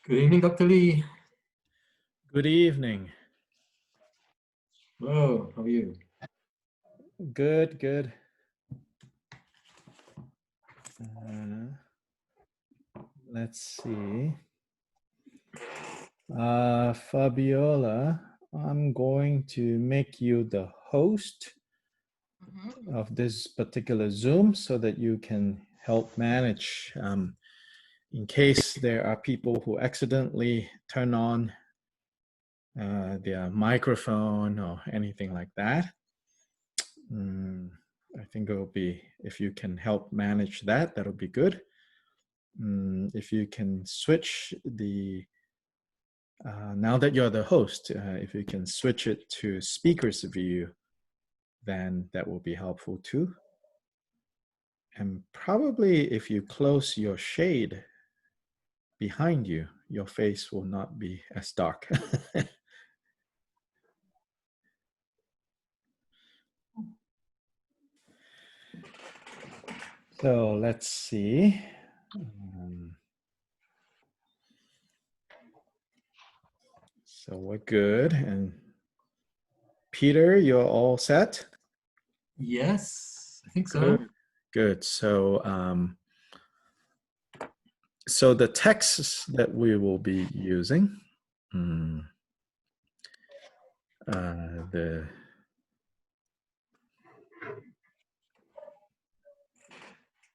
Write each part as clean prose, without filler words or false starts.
Good evening, Dr. Lee. Good evening. Hello, how are you? Good, good. Let's see. Fabiola, I'm going to make you the host of this particular Zoom so that you can help manage in case there are people who accidentally turn on their microphone or anything like that. I think it will be, if you can help manage that, that'll be good. If you can switch the, now that you're the host, if you can switch it to speaker's view, then that will be helpful too. And probably if you close your shade behind you, your face will not be as dark. So let's see. So we're good. And Peter, you're all set? Yes, I think so. Good. Good. So, so the texts that we will be using,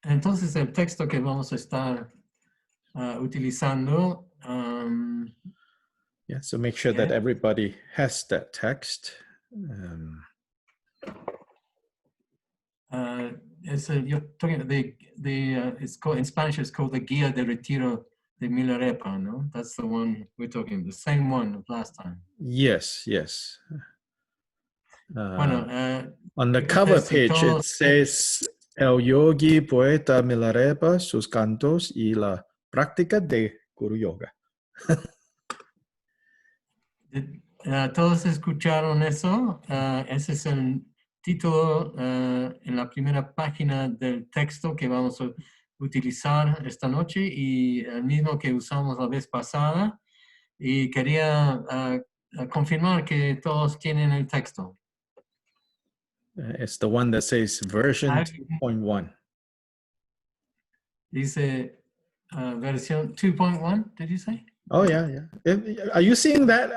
Entonces el texto que vamos a estar utilizando. Yeah, so make sure that everybody has that text. You're talking it's called in Spanish. It's called the Guía de Retiro de Milarepa. No, that's the one we're talking. The same one of last time. Yes, yes. Bueno, on the cover page it says El yogui poeta Milarepa, sus cantos y la práctica de Guruyoga. Todos escucharon eso. Ese es el título en la primera página del texto que vamos a utilizar esta noche y el mismo que usamos la vez pasada. Y quería confirmar que todos tienen el texto. It's the one that says version 2.1. Dice versión 2.1, did you say? Oh yeah, yeah. Are you seeing that?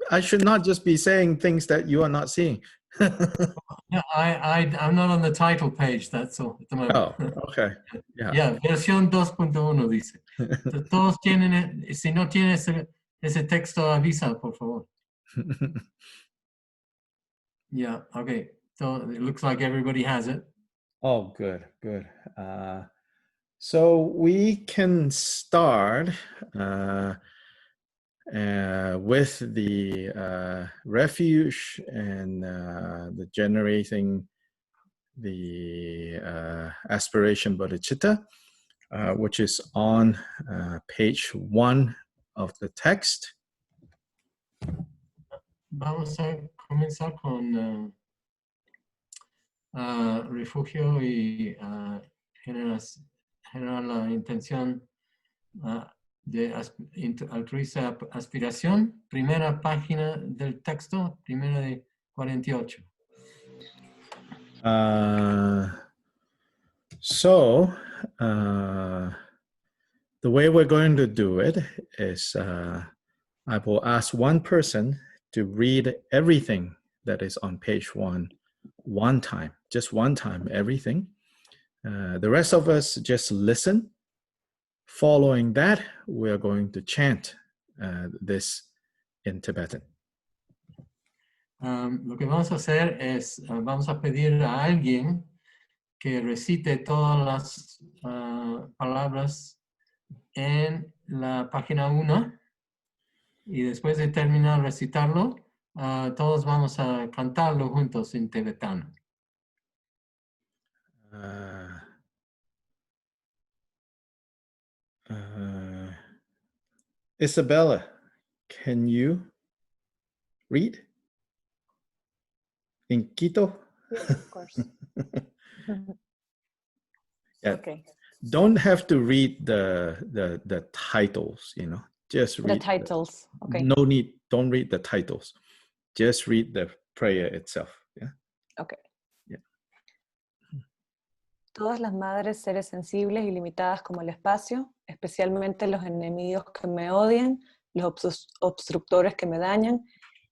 I should not just be saying things that you are not seeing. Yeah, I'm not on the title page, that's all at the moment. Oh, okay. Yeah. Yeah, versión 2.1 dice. Todos tienen, si no tienes ese texto, avisa, por favor. Yeah, okay. So it looks like everybody has it. Oh, good, good. So we can start with the refuge and the generating the aspiration bodhicitta, which is on page 1 of the text. Vamos a comenzar con refugio y generar la intención de altruista aspiración, primera página del texto, primera de 48. So the way we're going to do it is I will ask one person to read everything that is on page 1 one time, just one time, everything. The rest of us just listen. Following that, we're going to chant this in Tibetan. Lo que vamos a hacer es, vamos a pedir a alguien que recite todas las palabras en la página 1 y después de terminar de recitarlo, todos vamos a cantarlo juntos en tibetano. Isabella, can you read in Quito? Yes, of course. Yeah. Okay. don't have to read the titles, you know. Just read The titles. Okay. No need, don't read the titles. Just read the prayer itself. Yeah. Okay. Yeah. Todas las madres, seres sensibles y limitadas como el espacio, especialmente los enemigos que me odian, los obstructores que me dañan,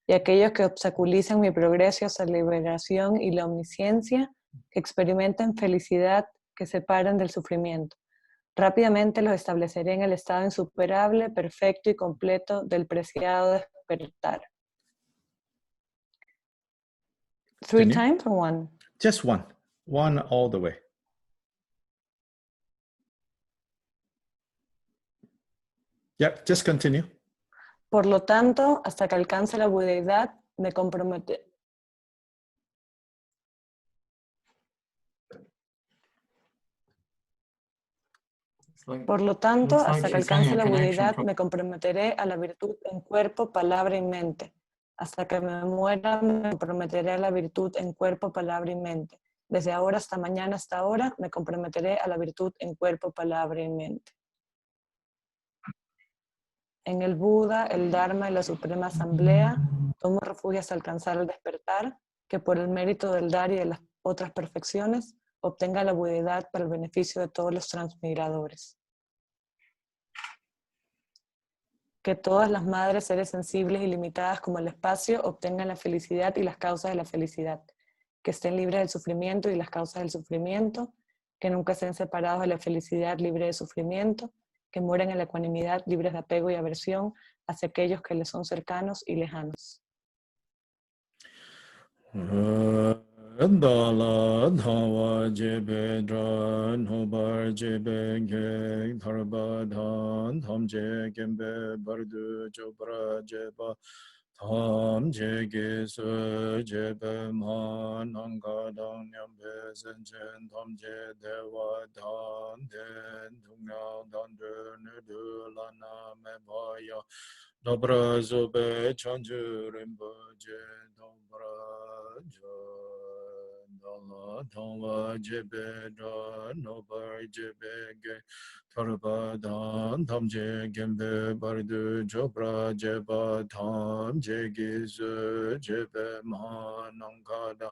y aquellos que obstaculizan mi progreso hacia la liberación y la omnisciencia, que experimentan felicidad, que se paran del sufrimiento. Rápidamente los estableceré en el estado insuperable, perfecto y completo del preciado despertar. Three times or one? Just one. One all the way. Yep, just continue. Por lo tanto, hasta que alcance la budeidad, me comprometeré. Por lo tanto, hasta que alcance la budeidad, me comprometeré a la virtud en cuerpo, palabra y mente. Hasta que me muera, me comprometeré a la virtud en cuerpo, palabra y mente. Desde ahora hasta mañana, hasta ahora, me comprometeré a la virtud en cuerpo, palabra y mente. En el Buda, el Dharma y la Suprema Asamblea, tomo refugio hasta alcanzar el despertar, que por el mérito del dar y de las otras perfecciones, obtenga la budeidad para el beneficio de todos los transmigradores. Que todas las madres, seres sensibles y limitadas como el espacio, obtengan la felicidad y las causas de la felicidad. Que estén libres del sufrimiento y las causas del sufrimiento. Que nunca estén separados de la felicidad libre de sufrimiento. Que mueran en la ecuanimidad libres de apego y aversión hacia aquellos que les son cercanos y lejanos. Dala dhawa jebe dran hobar jebe ge dharba dhan tham je gembe bardu jobra jeba tham je ge su jebe man anga dang nyambe zenjen tham je dewa dhan den dunga dan du lana me baya dobra zobe chanju rimbo je dobra jo Dala Dhamma Jebe Dhan Nobar Jebe Ge Tarba Dhan Tham Je Gembe Bardu Jobra Jeba Tham Je Gizu Jebe Mahanangkada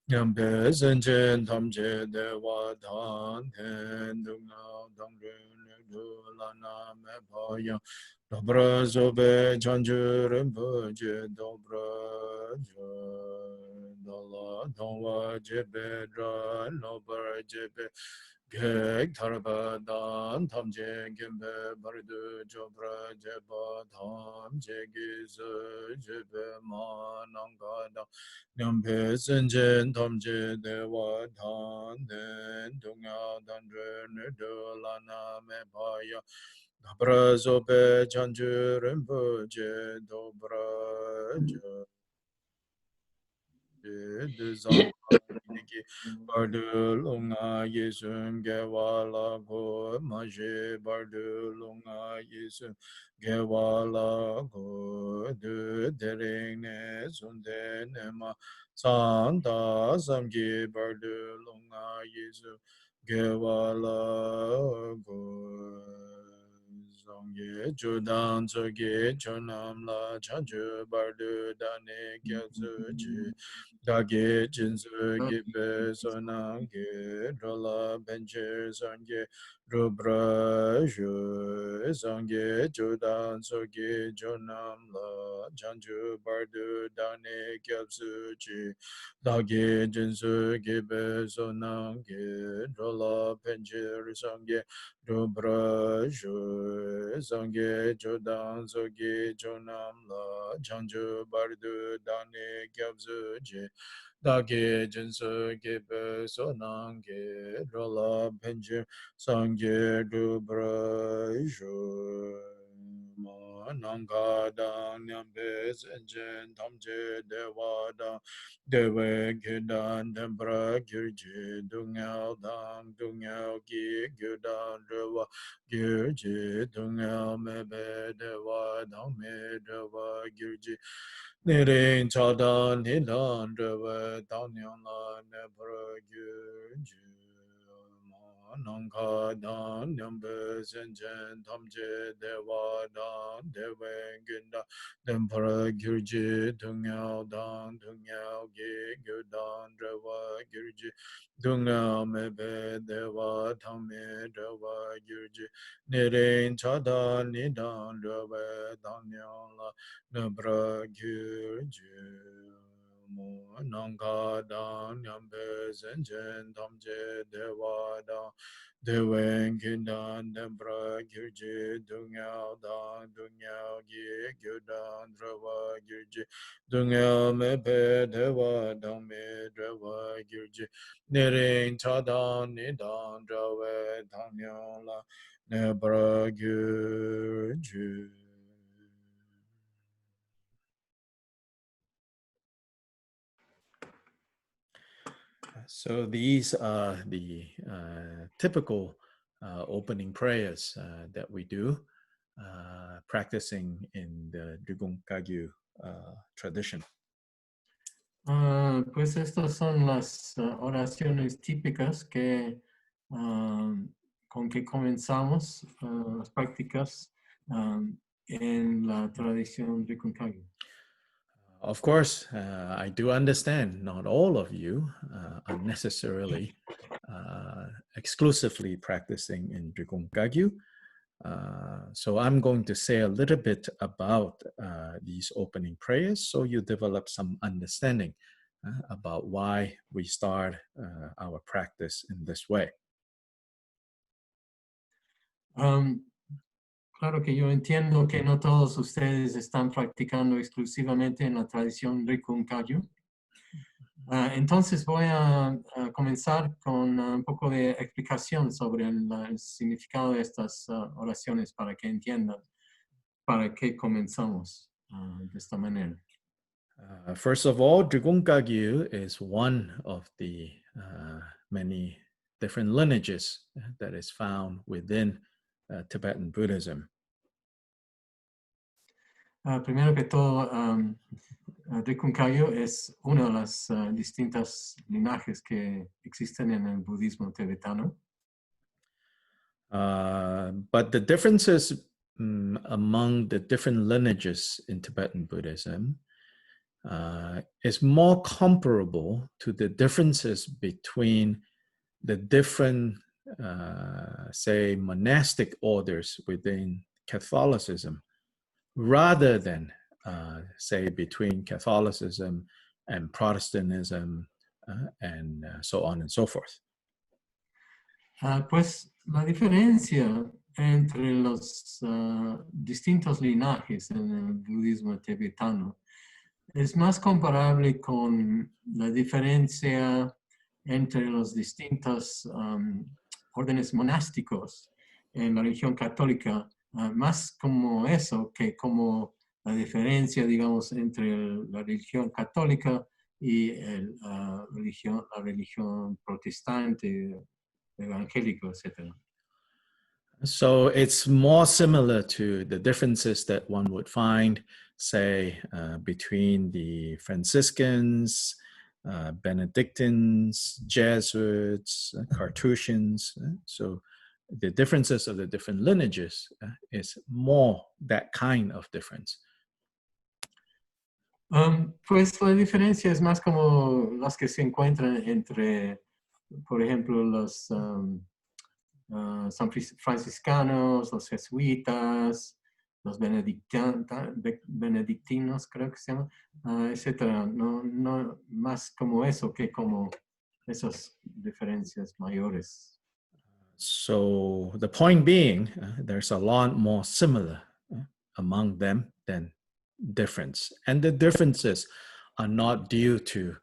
Nyambe Zenjen Tham Je Dewa Dhan Ten Dunga Dangru Nudulana Mebhaya Dobra Zobe Chanju Rimbo Je Dobra Dala Dhamma Jebe Dhan Nobar Jebe Gek Tarba Dan Tham Je Gembe Bardu Jobra Jeba Tham Je Gizu Jebe Manangada Nyambe Zenjen Tham Je Dewa Dhan Den Dunga Dandre Nidulana Mebhaya Dobra Zobe Chanju Rimbo Je Dobra Jo Duzang Niki Bardu Lunga Yesum Gewala Go Maje Bardu Lunga Yesum Gewala Go Du Dering Ne Sunde Nema Santa Samgi Bardu Lunga Yesum Gewala Go Zongye Judan Zoge Chonam La Chanju Bardu Dane Gyatsu Chi Dage Jinsu Gibe Sonange Rola Bencher Zange Rubra Ju Zange Judan Zoge Jonam La Chanju Bardu Dane Gyatsu Chi Dage Jinsu Gibe Sonange Rola Bencher Zange Rubra Ju Zange Jodan Zoge Jonam La Chanju Bardu Dane Gyabzu Je Dage Jinsu Gibe Sonange Rola Benje Sange Rubra Ju Nanga Dang Nyambe Zenjen Tamje Dewa Dang Dewe Gidan Dembra Girji Dungel Dang Dungel Gi Gidan Dewa Girji Dungel Mebe Dewa Dang Me Dewa Girji Nirin Chadan Nidan Dewa Dang Nyang La Nebra Girji nongka dan nyambe zenjen tamje dewa dan dewen gunda dempara gyurji dungyao dan dungyao ge gyudan drewa gyurji dungyao mebe dewa tamme drewa gyurji nirin chada nidan drewa danyang la nebra gyurji nangka dan nyambe zenjen tamje dewa dan dewen gindan dembra gyurji dungyao dan dungyao gi gyudan drawa gyurji dungyao mebe dewa dan me drawa gyurji nirin chadan nidan drawa danyang la nebra gyurji. So these are the typical opening prayers that we do, practicing in the Drikung Kagyu tradition. Pues estas son las oraciones típicas que, con que comenzamos las prácticas en la tradición Drikung Kagyu. Of course, I do understand not all of you are necessarily exclusively practicing in Drikung Kagyu. So I'm going to say a little bit about these opening prayers so you develop some understanding about why we start our practice in this way. Claro que yo entiendo que no todos ustedes están practicando exclusivamente en la tradición Drikung Kagyu. Entonces voy a comenzar con un poco de explicación sobre el significado de estas oraciones para que entiendan para qué comenzamos de esta manera. First of all, Drikung Kagyu is one of the many different lineages that is found within Tibetan Buddhism. Primero que todo, Drikung Kagyu es una de las distintas linajes que existen en el budismo tibetano. But the differences among the different lineages in Tibetan Buddhism is more comparable to the differences between the different, say, monastic orders within Catholicism, rather than, say, between Catholicism and Protestantism and so on and so forth. Pues la diferencia entre los distintos linajes en el budismo tibetano es más comparable con la diferencia entre los distintos órdenes monásticos en la religión católica, más como eso que como la diferencia, digamos, entre la religión católica y la religión protestante, evangélico, etc. So it's more similar to the differences that one would find, say, between the Franciscans, Benedictines, Jesuits, Carthusians. So the differences of the different lineages is more that kind of difference. Pues la diferencia es más como las que se encuentran entre, por ejemplo, los San franciscanos, los jesuitas, los benedictinos, creo que se llama, etcétera. No más como eso que como esas diferencias mayores. So the point being, there's a lot more similar among them than difference. And the differences are not due to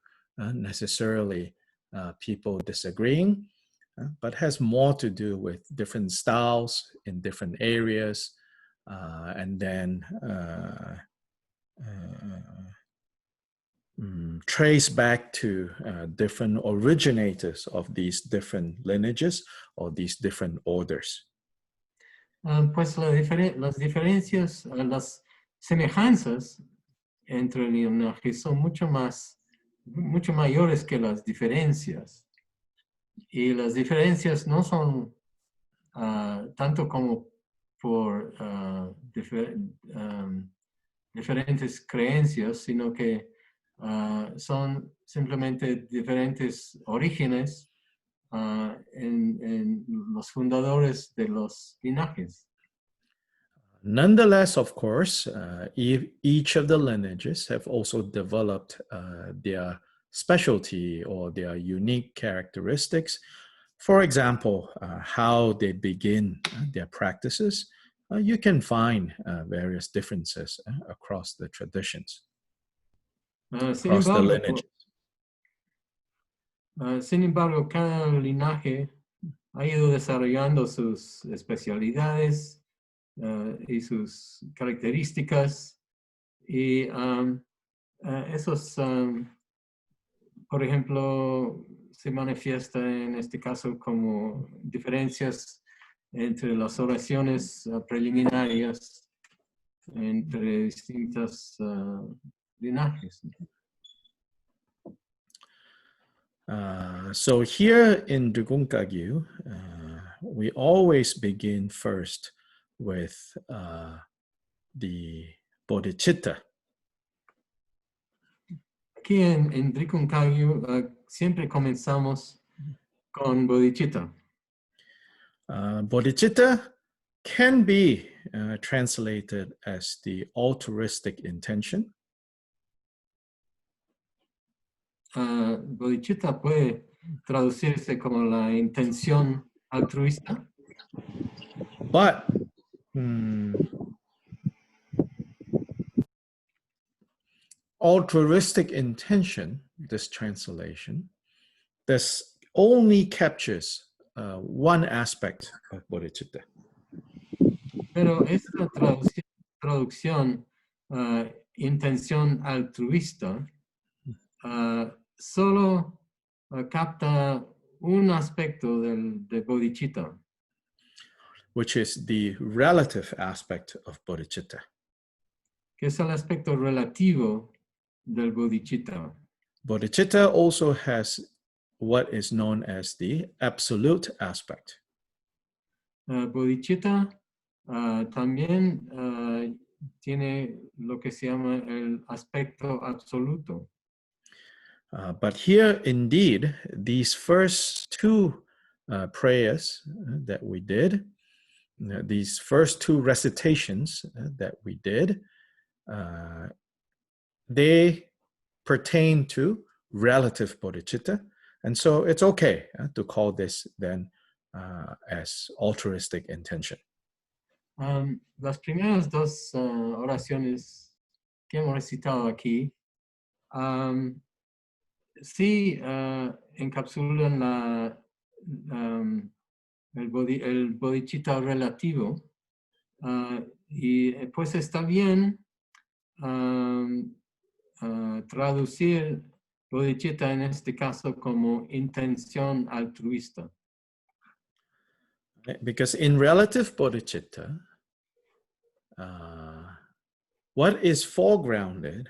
necessarily people disagreeing, but has more to do with different styles in different areas, and then trace back to different originators of these different lineages or these different orders. Pues las diferencias, las semejanzas entre linajes son mucho mayores que las diferencias. Y las diferencias no son tanto como por diferentes creencias, sino que son simplemente diferentes orígenes en los fundadores de los linajes. Nonetheless, of course, each of the lineages have also developed their specialty or their unique characteristics. For example, how they begin their practices, you can find various differences across the traditions, across the lineages. Sin embargo, cada linaje ha ido desarrollando sus especialidades y sus características, y esos, por ejemplo, se manifiesta en este caso como diferencias entre las oraciones preliminarias entre distintos linajes. So here in Drikung Kagyu, we always begin first with the bodhicitta. Aquí en Drikung Kagyu siempre comenzamos con bodhicitta. Bodhicitta can be translated as the altruistic intention. Bodhicitta puede traducirse como la intención altruista, But altruistic intention, this translation, this only captures one aspect of bodhicitta. pero esta traducción, intención altruista, solo capta un aspecto de bodhicitta, which is the relative aspect of bodhicitta. que es el aspecto relativo del bodhicitta. Bodhicitta also has what is known as the absolute aspect. Bodhicitta también tiene lo que se llama el aspecto absoluto. But here, indeed, these first two prayers that we did, these first two recitations that we did, they pertain to relative bodhicitta. And so it's okay to call this then as altruistic intention. Las primeras dos oraciones que hemos recitado aquí sí encapsulan el bodhicitta relativo, y pues está bien traducir bodhicitta en este caso como intención altruista. Because in relative bodhicitta, what is foregrounded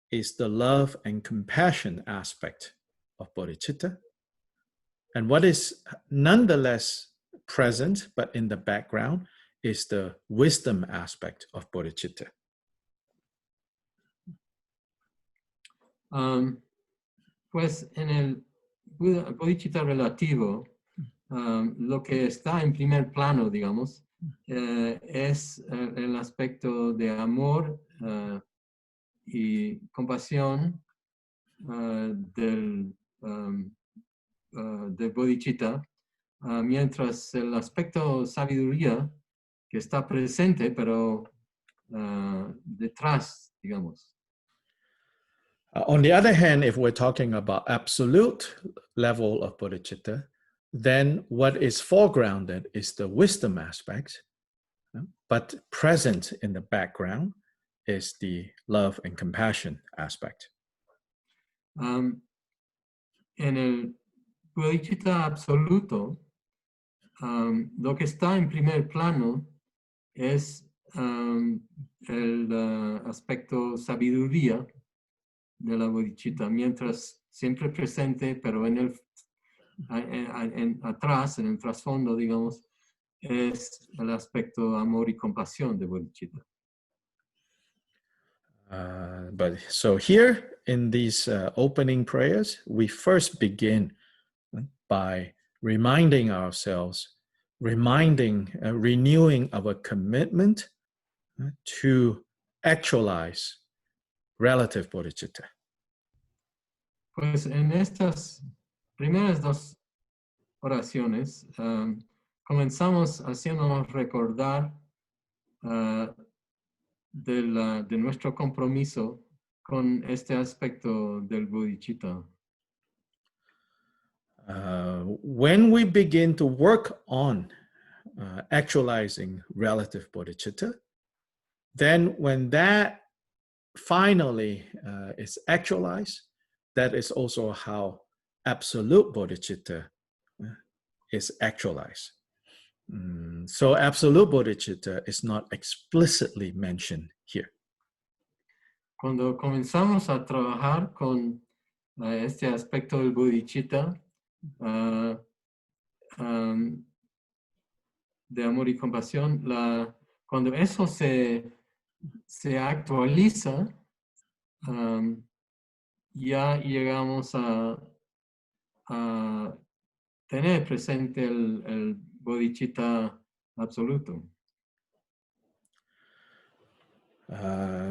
is the love and compassion aspect of bodhicitta. And what is nonetheless present, but in the background, is the wisdom aspect of bodhicitta. Pues en el bodhicitta relativo, lo que está en primer plano, digamos, es el aspecto de amor y compasión del bodhicitta, mientras el aspecto sabiduría que está presente, pero detrás, digamos. On the other hand, if we're talking about absolute level of bodhicitta, then what is foregrounded is the wisdom aspect, but present in the background is the love and compassion aspect. En el bodhicitta absoluto, lo que está en primer plano es el aspecto sabiduría de la bodhicitta, mientras siempre presente, pero en atrás, en el trasfondo, digamos, es el aspecto amor y compasión de bodhicitta. But so here in these opening prayers, we first begin by reminding ourselves, renewing our commitment to actualize relative bodhicitta. Pues en estas primeras dos oraciones comenzamos haciéndonos recordar de nuestro compromiso con este aspecto del bodhicitta. When we begin to work on actualizing relative bodhicitta, then when that finally is actualized, that is also how absolute bodhicitta is actualized. So absolute bodhicitta is not explicitly mentioned here. Cuando comenzamos a trabajar con este aspecto del bodhicitta, de amor y compasión, cuando eso se actualiza, ya llegamos a tener presente el bodhicitta absoluto.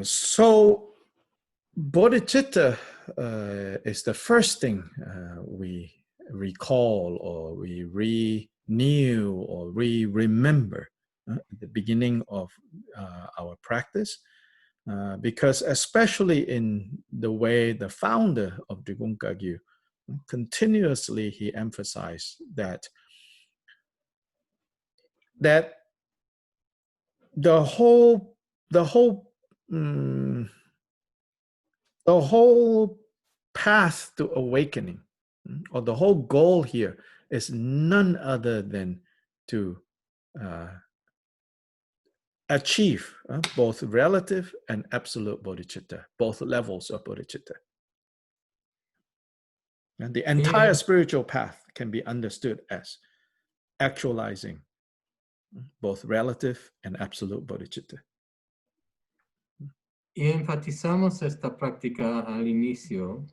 So bodhicitta is the first thing we recall or we renew or we remember at the beginning of our practice, because especially in the way the founder of Drikung Kagyu continuously he emphasized that the whole path to awakening, or the whole goal here, is none other than to achieve both relative and absolute bodhicitta, both levels of bodhicitta. And the entire spiritual path can be understood as actualizing both relative and absolute bodhicitta. Y enfatizamos esta práctica al inicio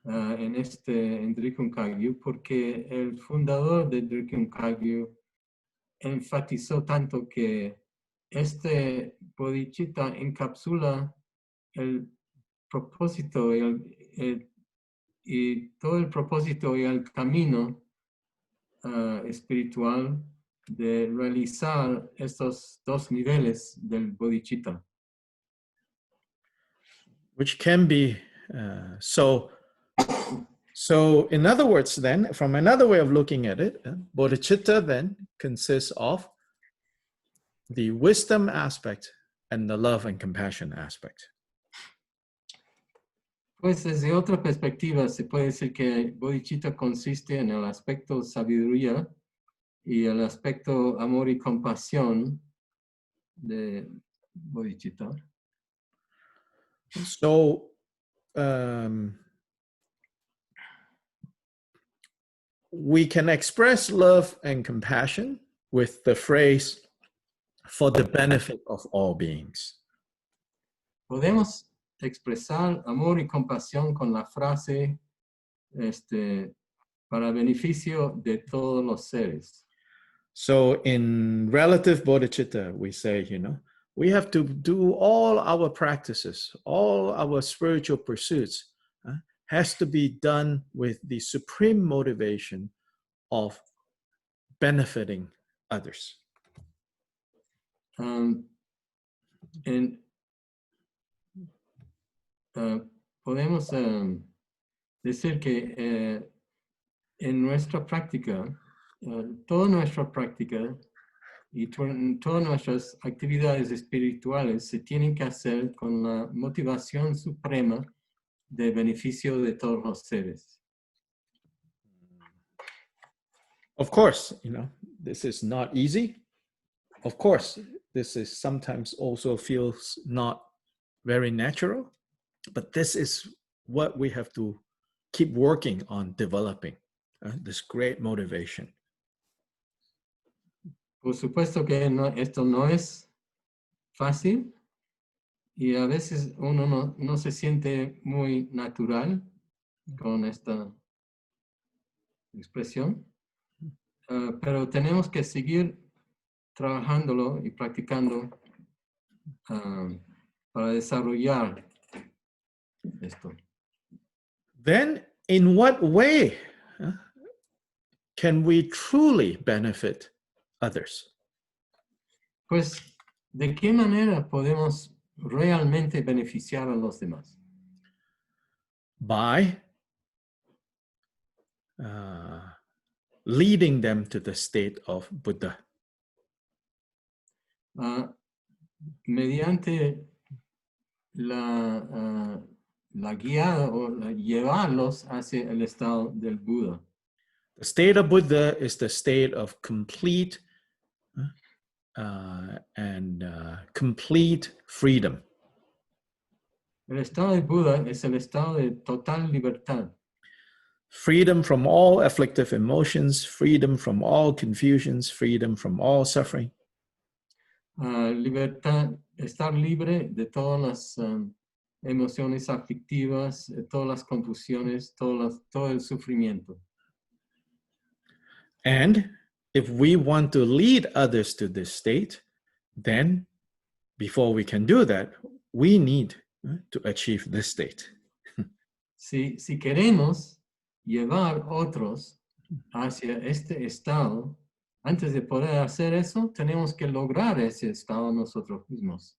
en Drikung Kagyu porque el fundador de Drikung Kagyu enfatizó tanto que este bodhicitta encapsula el propósito y todo el propósito y el camino espiritual de realizar estos dos niveles del bodhicitta. Which can be so in other words then, from another way of looking at it, bodhicitta then consists of the wisdom aspect and the love and compassion aspect. Pues desde otra perspectiva se puede decir que bodhicitta consiste en el aspecto sabiduría y el aspecto amor y compasión de bodhicitta. So we can express love and compassion with the phrase for the benefit of all beings. Podemos expresar amor y compasión con la frase para beneficio de todos los seres. So in relative bodhicitta, we say, we have to do all our practices, all our spiritual pursuits, has to be done with the supreme motivation of benefiting others. Podemos decir que en nuestra práctica, toda nuestra práctica y todas nuestras actividades espirituales se tienen que hacer con la motivación suprema de beneficio de todos los seres. Of course, this is not easy. Of course, this is sometimes also feels not very natural, but this is what we have to keep working on developing this great motivation. Por supuesto que esto no es fácil y a veces uno no se siente muy natural con esta expresión, pero tenemos que seguir trabajándolo y practicando para desarrollar esto. Then, in what way can we truly benefit others? Pues, ¿de qué manera podemos realmente beneficiar a los demás? By leading them to the state of Buddha. Mediante la guiada o llevarlos hacia el estado del Buda. The state of Buddha is the state of complete and complete freedom. El estado del Buda es el estado de total libertad. Freedom from all afflictive emotions, freedom from all confusions, freedom from all suffering. Libertad, estar libre de todas las emociones aflictivas, de todas las confusiones, todo el sufrimiento. And if we want to lead others to this state, then before we can do that, we need to achieve this state. Si queremos llevar otros hacia este estado, antes de poder hacer eso, tenemos que lograr ese estado nosotros mismos.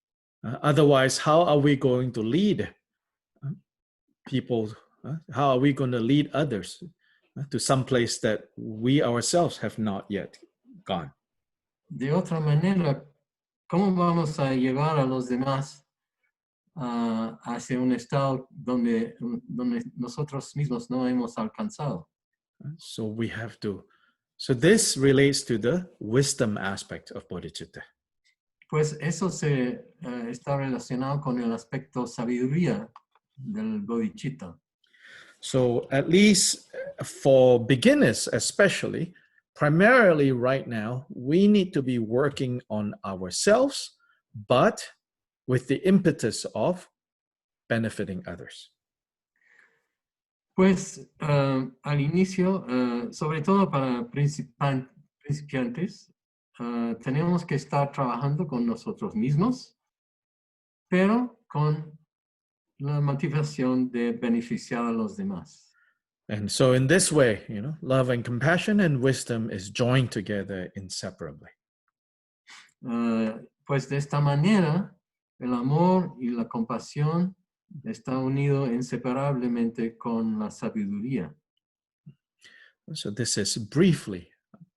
Otherwise, how are we going to lead people? How are we going to lead others to some place that we ourselves have not yet gone? De otra manera, ¿cómo vamos a llevar a los demás hacia un estado donde nosotros mismos no hemos alcanzado? So we have to. So this relates to the wisdom aspect of bodhicitta. Pues eso está relacionado con el aspecto sabiduría del bodhicitta. So at least for beginners especially, primarily right now, we need to be working on ourselves, but with the impetus of benefiting others. Pues al inicio, sobre todo para principiantes, tenemos que estar trabajando con nosotros mismos, pero con la motivación de beneficiar a los demás. And so in this way, love and compassion and wisdom is joined together inseparably. Pues de esta manera, el amor y la compasión está unido inseparablemente con la sabiduría. So this is briefly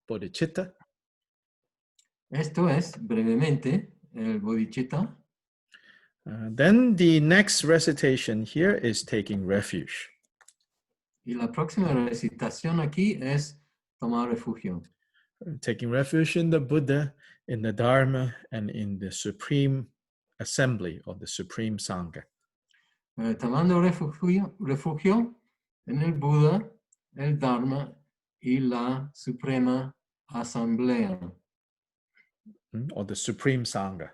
bodhicitta. Esto es, brevemente, el bodhicitta. Then the next recitation here is taking refuge. Y la próxima recitación aquí es tomar refugio. Taking refuge in the Buddha, in the Dharma, and in the Supreme Assembly of the Supreme Sangha. Tomando refugio en el Buda, el Dharma y la Suprema Asamblea. Or the Supreme Sangha.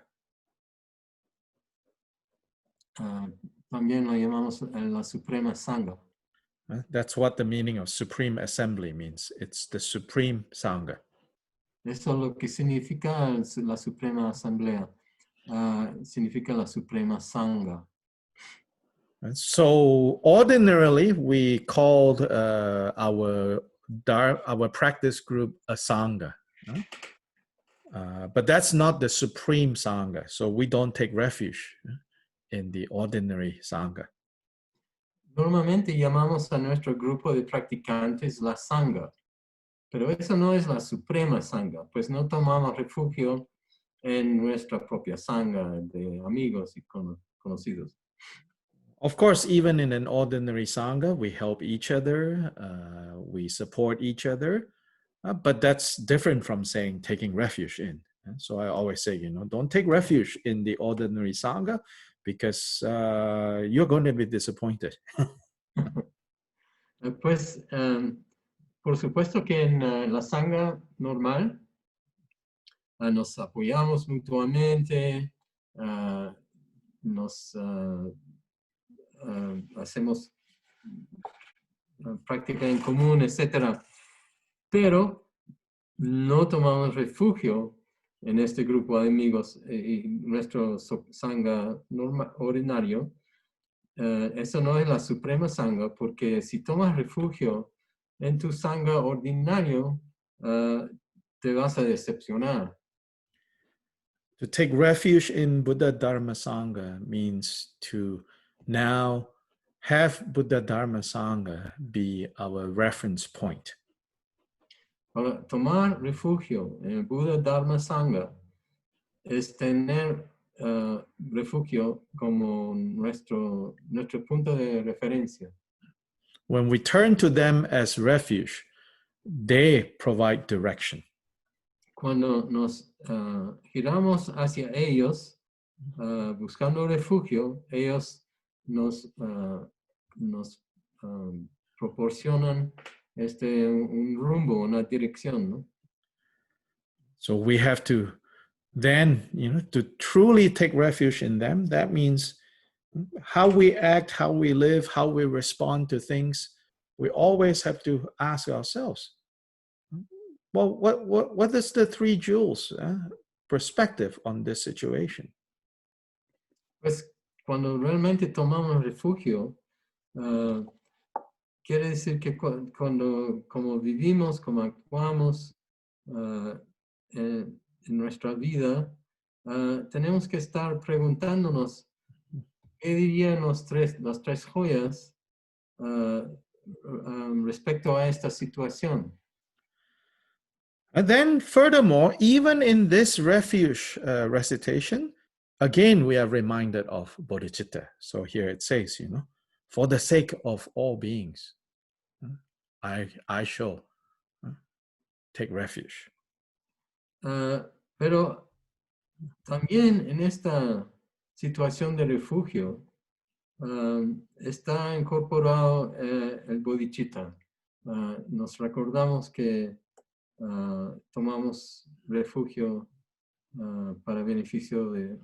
También la llamamos la Suprema Sangha. That's what the meaning of Supreme Assembly means. It's the Supreme Sangha. Eso es lo que significa la Suprema Asamblea. Significa la Suprema Sangha. So ordinarily, we called our practice group a Sangha. But that's not the Supreme Sangha. So we don't take refuge in the ordinary Sangha. Normalmente llamamos a nuestro grupo de practicantes la Sangha, pero eso no es la Suprema Sangha, pues no tomamos refugio en nuestra propia Sangha de amigos y conocidos. Of course, even in an ordinary Sangha, we help each other, we support each other, but that's different from saying taking refuge in. So I always say, don't take refuge in the ordinary Sangha, because you're going to be disappointed. Pues por supuesto que en la sangha normal nos apoyamos mutuamente, hacemos práctica en común, etc. Pero no tomamos refugio en este grupo de amigos y nuestro sangha ordinario. Eso no es la suprema sangha, porque si tomas refugio en tu sangha ordinario, te vas a decepcionar. To take refuge in Buddha Dharma Sangha means to now have Buddha Dharma Sangha be our reference point. Para tomar refugio en el Buddha Dharma Sangha es tener refugio como nuestro punto de referencia. When we turn to them as refuge, they provide direction. Cuando nos giramos hacia ellos, buscando refugio, ellos nos proporcionan un rumbo, una dirección, ¿no? So we have to then, to truly take refuge in them. That means how we act, how we live, how we respond to things. We always have to ask ourselves, well, what is the three jewels perspective on this situation? Pues cuando realmente tomamos refugio, quiere decir que como vivimos, como actuamos en nuestra vida, tenemos que estar preguntándonos qué dirían las tres joyas respecto a esta situación. And then furthermore, even in this refuge recitation, again, we are reminded of bodhicitta. So here it says, for the sake of all beings, I shall take refuge. Pero también en esta situación de refugio está incorporado el bodhicitta. Nos recordamos que tomamos refugio para beneficio de...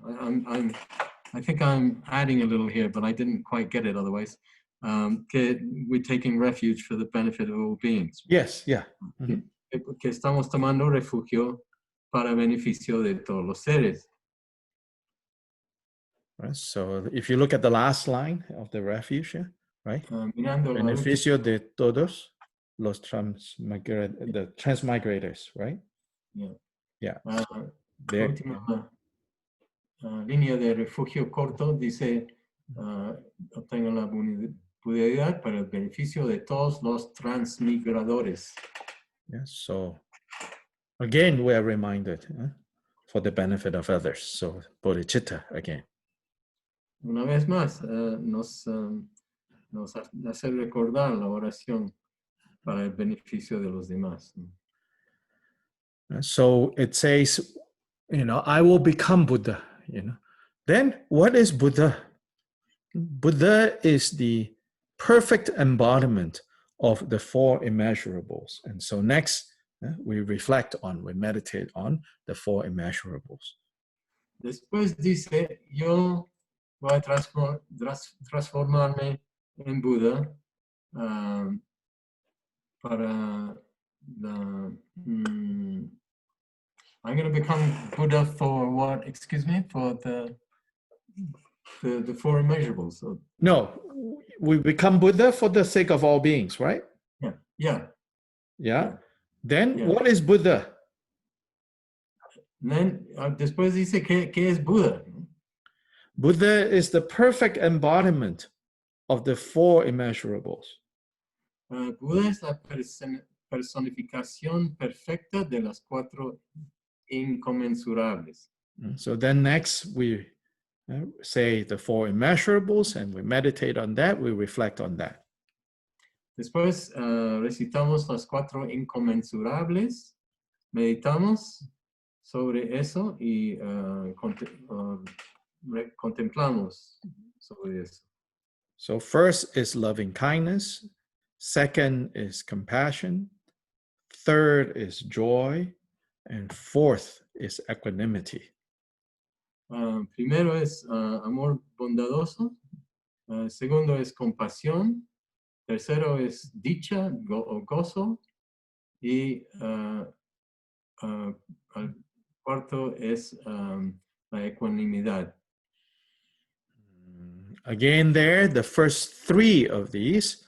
I think I'm adding a little here, but I didn't quite get it otherwise. Que we're taking refuge for the benefit of all beings. Yes, yeah. Mm-hmm. Que estamos tomando refugio para beneficio de todos los seres. Right, so if you look at the last line of the refuge, right? Beneficio de todos los transmigrators, right? Yeah. Yeah. La última línea de refugio corto dice, obtengan la budidad para el beneficio de todos los transmigradores. Yeah, so again, we are reminded for the benefit of others. So bodhicitta again. Una vez más, nos hace recordar la oración para el beneficio de los demás. So it says, I will become Buddha, Then what is Buddha? Buddha is the perfect embodiment of the four immeasurables. And so next, we meditate on the four immeasurables. Después dice, yo voy a transformarme en Buda para I'm going to become Buddha for what? Excuse me? For the four immeasurables. So, no, we become Buddha for the sake of all beings, right? Yeah. Then what is Buddha? Then, después dice, ¿qué es Buddha? Buddha is the perfect embodiment of the four immeasurables. Buddha es la personificación perfecta de las cuatro inconmensurables. So then next we say the four immeasurables and we meditate on that, we reflect on that. Después recitamos las cuatro inconmensurables, meditamos sobre eso y contemplamos sobre eso. So first is loving kindness, second is compassion, third is joy, and fourth is equanimity. Primero es amor bondadoso, segundo es compasión, tercero es dicha o gozo, y el cuarto es la ecuanimidad. Again, there, the first three of these,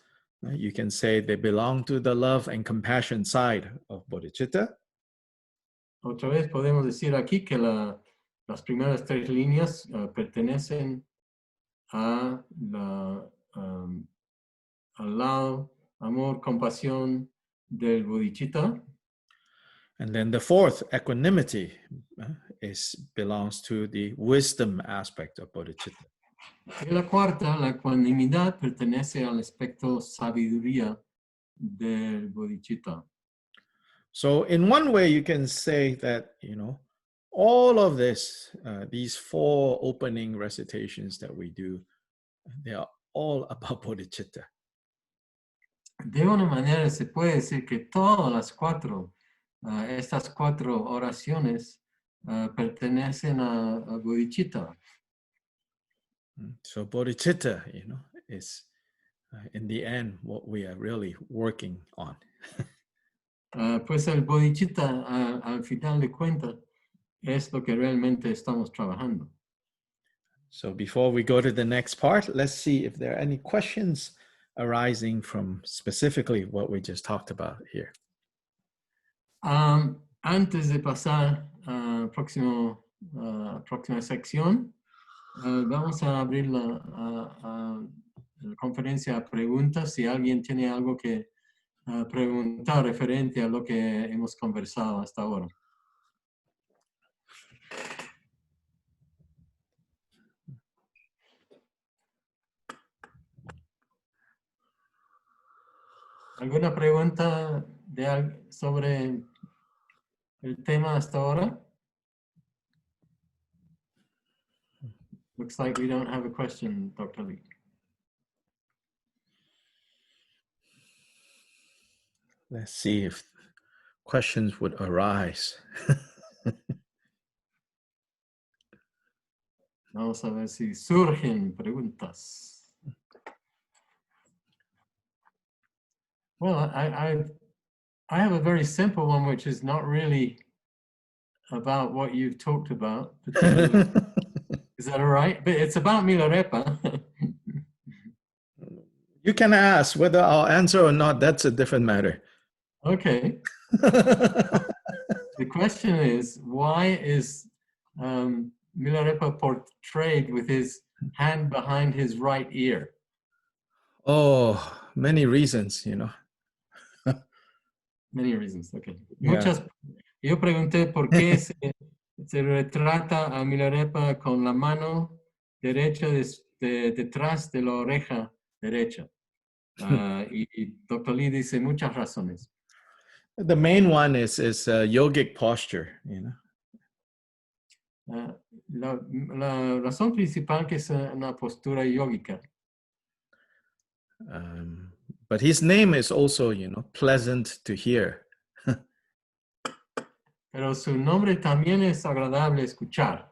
you can say they belong to the love and compassion side of bodhicitta. Otra vez podemos decir aquí que las primeras tres líneas pertenecen a al lado amor, compasión del bodhicitta. And then the fourth, equanimity, belongs to the wisdom aspect of bodhicitta. Y la cuarta, la ecuanimidad, pertenece al aspecto sabiduría del bodhicitta. So in one way, you can say that, all of this, these four opening recitations that we do, they are all about bodhicitta. De una manera se puede decir que todas las cuatro, estas cuatro oraciones pertenecen a bodhicitta. So bodhicitta, is in the end what we are really working on. Pues el bodhicitta, al final de cuentas, es lo que realmente estamos trabajando. So before we go to the next part, let's see if there are any questions arising from specifically what we just talked about here. Antes de pasar a próxima sección, vamos a abrir la conferencia a preguntas. Si alguien tiene algo que preguntar referente a lo que hemos conversado hasta ahora. ¿Alguna pregunta sobre el tema hasta ahora? Looks like we don't have a question, Dr. Lee. Let's see if questions would arise. Vamos a ver si surgen preguntas. Well, I have a very simple one, which is not really about what you've talked about. Is that all right? But it's about Milarepa. You can ask whether I'll answer or not. That's a different matter. Okay. The question is, why is Milarepa portrayed with his hand behind his right ear? Oh, many reasons, Many reasons, okay. Yeah. Yo pregunté por qué se retrata a Milarepa con la mano derecha detrás de la oreja derecha. Y Dr. Lee dice muchas razones. The main one is yogic posture, La razón principal que es una postura yógica. But his name is also, pleasant to hear. Pero su nombre también es agradable escuchar.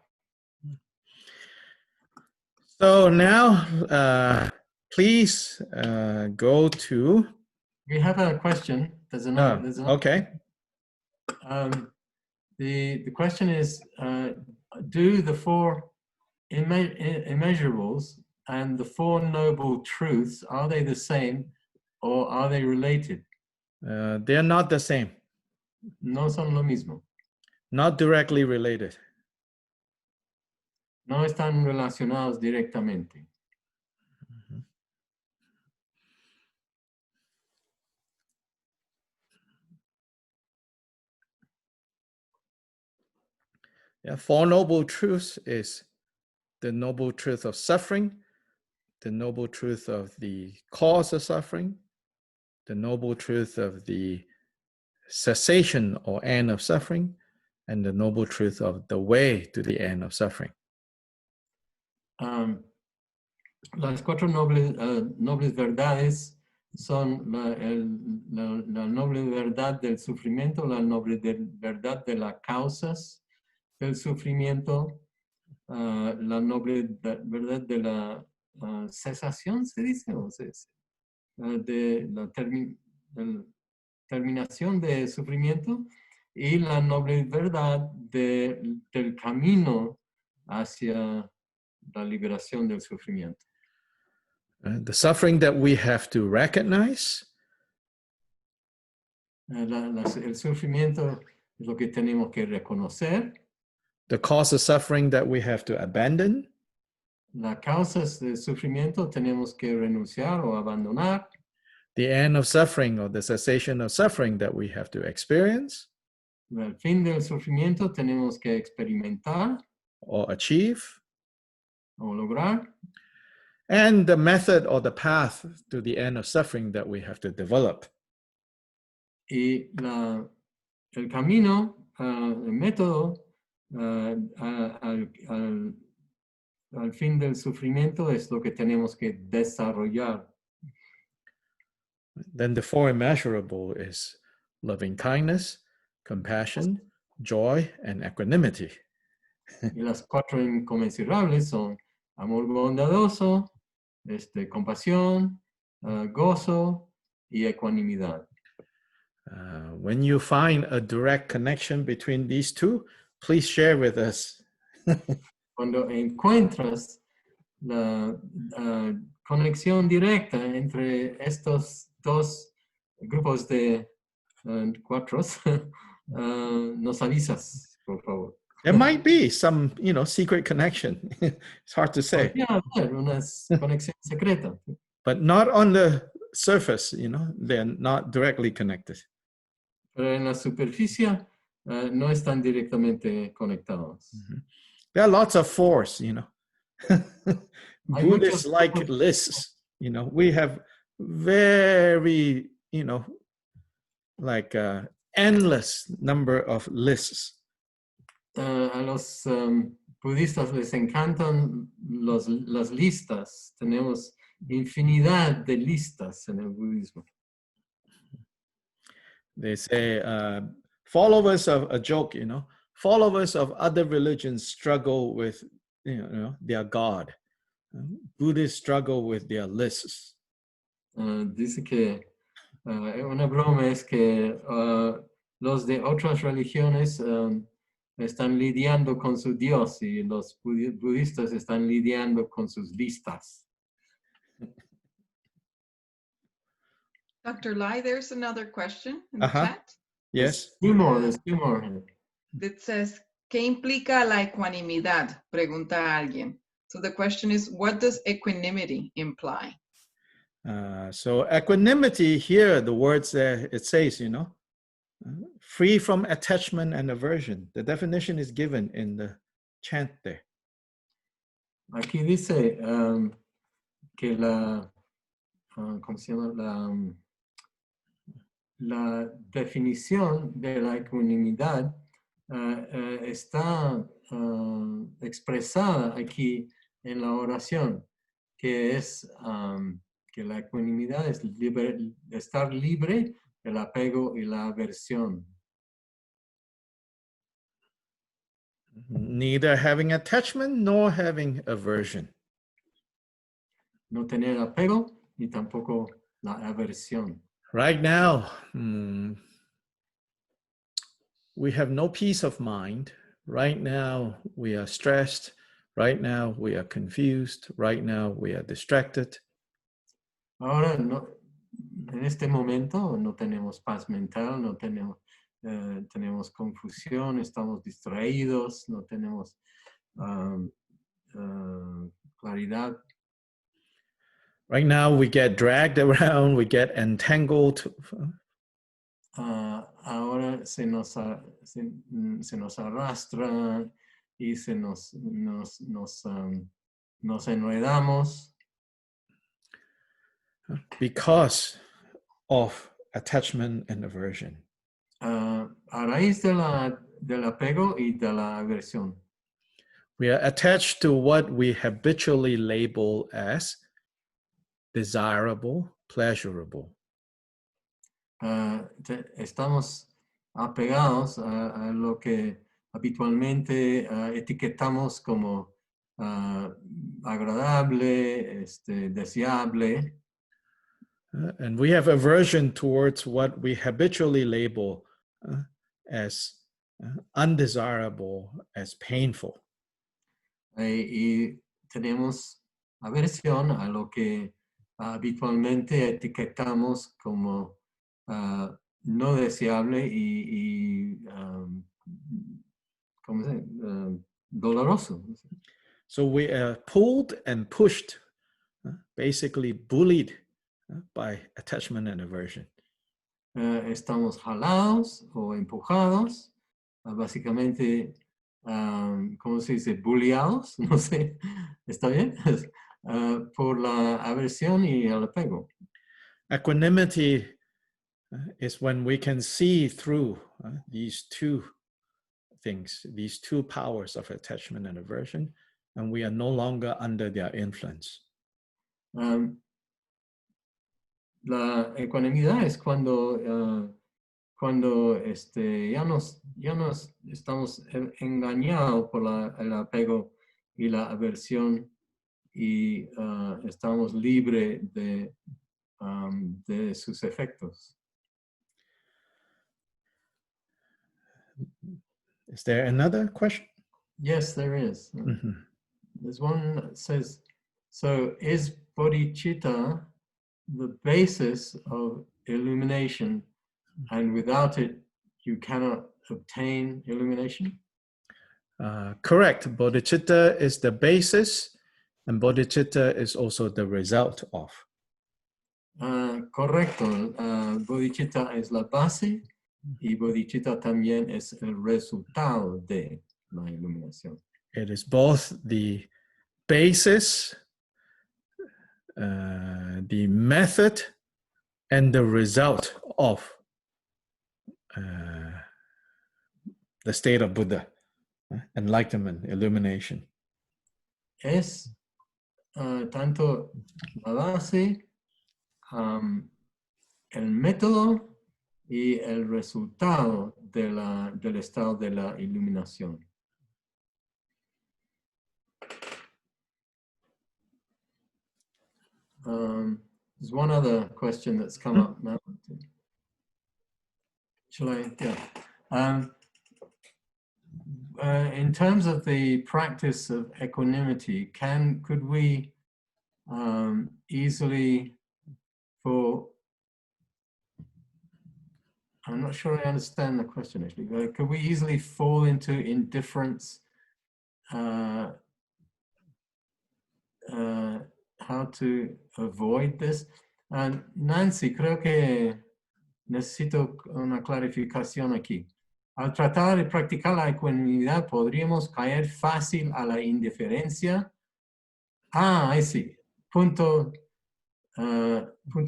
So now, please go to... We have a question. There's another. Okay. The question is, do the four immeasurables and the four noble truths, are they the same or are they related? They're not the same. No son lo mismo. Not directly related. No están relacionados directamente. Yeah, Four Noble Truths is the noble truth of suffering, the noble truth of the cause of suffering, the noble truth of the cessation or end of suffering, and the noble truth of the way to the end of suffering. Las cuatro nobles verdades son la noble verdad del sufrimiento, la noble verdad de las causas del sufrimiento, la noble verdad de la cesación, ¿se dice? ¿O de la terminación del sufrimiento, y la noble verdad del camino hacia la liberación del sufrimiento. The suffering that we have to recognize, El sufrimiento es lo que tenemos que reconocer. the cause of suffering that we have to abandon, Las causas del sufrimiento tenemos que renunciar o abandonar. the end of suffering or the cessation of suffering that we have to experience El fin del sufrimiento tenemos que experimentar or achieve, o lograr. and the method or the path to the end of suffering that we have to develop. Y el camino, el método al fin del sufrimiento es lo que tenemos que desarrollar. Then the four immeasurable is loving kindness, compassion, joy, and equanimity. Y las cuatro inconmensurables son amor bondadoso, compasión, gozo y ecuanimidad. When you find a direct connection between these two, please share with us. Cuando encuentras la conexión directa entre estos dos grupos de cuatro, nos avisas, por favor. There might be some, secret connection. It's hard to say, Podría haber una conexión secreta, but not on the surface, they're not directly connected. pero en la superficie no están directamente conectados. There are lots of fours, Buddhists muchos like grupos. lists, we have very, like endless number of lists. A los budistas les encantan las listas. Tenemos infinidad de listas en el budismo. They say, followers of a joke, followers of other religions struggle with, their God. Buddhists struggle with their lists. Dice que una broma es que los de otras religiones están lidiando con su Dios y los budistas están lidiando con sus listas. Dr. Lye, there's another question in the chat. Yes. There's two more. That says, ¿qué implica la ecuanimidad? Pregunta alguien. So the question is, what does equanimity imply? So equanimity here, the words there, it says, free from attachment and aversion. The definition is given in the chant there. Aquí dice que ¿cómo se llama? La definición de la ecuanimidad está expresada aquí en la oración, que es que la ecuanimidad es estar libre del apego y la aversión. Neither having attachment nor having aversion. No tener apego ni tampoco la aversión. Right now, we have no peace of mind. Right now, we are stressed. Right now, we are confused. Right now, we are distracted. Ahora, en este momento no tenemos paz mental, no tenemos confusión, estamos distraídos, no tenemos claridad. Right now, we get dragged around, we get entangled. Ahora se nos arrastra y nos enredamos. Because of attachment and aversion. A raíz del apego y de la aversión. We are attached to what we habitually label as desirable, pleasurable. Estamos apegados a lo que habitualmente etiquetamos como agradable, deseable. And we have aversion towards what we habitually label as undesirable, as painful. Y tenemos aversión a lo que habitualmente etiquetamos como no deseable y ¿cómo se dice? Doloroso. So we are pulled and pushed, basically bullied by attachment and aversion. Estamos jalados o empujados, básicamente, ¿cómo se dice? Bulleados, no sé, ¿está bien? Por la aversión y el apego. Equanimity is when we can see through these two things, these two powers of attachment and aversion, and we are no longer under their influence. La ecuanimidad es cuando ya nos estamos engañados por el apego y la aversión y estamos libres de sus efectos. Is there another question? Yes, there is. There's one that says, so is bodhicitta the basis of illumination, and without it, you cannot obtain illumination? Correct. Bodhicitta is the basis, and bodhicitta is also the result of. Correcto. Bodhicitta es la base y bodhicitta también es el resultado de la iluminación. It is both the basis, the method, and the result of the state of Buddha, enlightenment, illumination. Es tanto la base, el método y el resultado del estado de la iluminación. There's one other question that's come up now. Shall I? Yeah. In terms of the practice of equanimity, could we easily I'm not sure I understand the question actually. Could we easily fall into indifference? How to avoid this? Nancy, creo que necesito una clarificación aquí. Al tratar de practicar la ecuanimidad, ¿podríamos caer fácil a la indiferencia? Ahí sí. Punto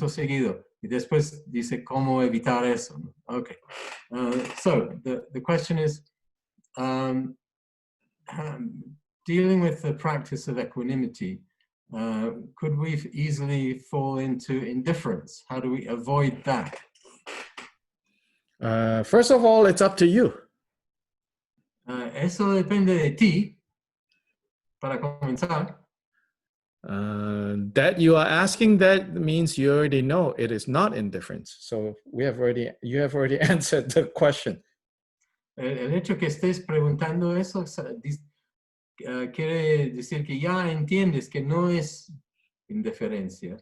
seguido. Y después dice cómo evitar eso. Okay. So the question is, dealing with the practice of equanimity, could we easily fall into indifference? How do we avoid that? First of all, it's up to you. Eso depende de ti, para comenzar. That you are asking that means you already know it is not indifference. So you have already answered the question. El hecho que estés preguntando eso quiere decir que ya entiendes que no es indiferencia.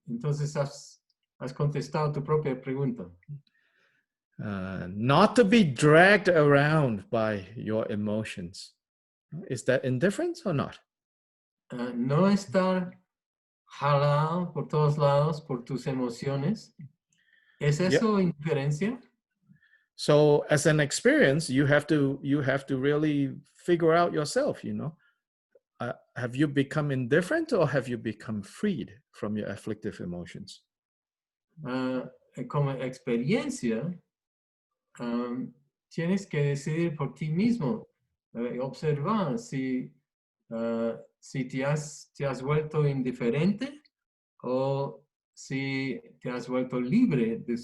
Entonces has contestado tu propia pregunta. Not to be dragged around by your emotions. Is that indifference or not? No estar jalado por todos lados por tus emociones. ¿Es eso indiferencia? So as an experience, you have to really figure out yourself, you know. Have you become indifferent or have you become freed from your afflictive emotions? Como experiencia, tienes que decidir por ti mismo, observar si te has vuelto indiferente o si te has vuelto libre de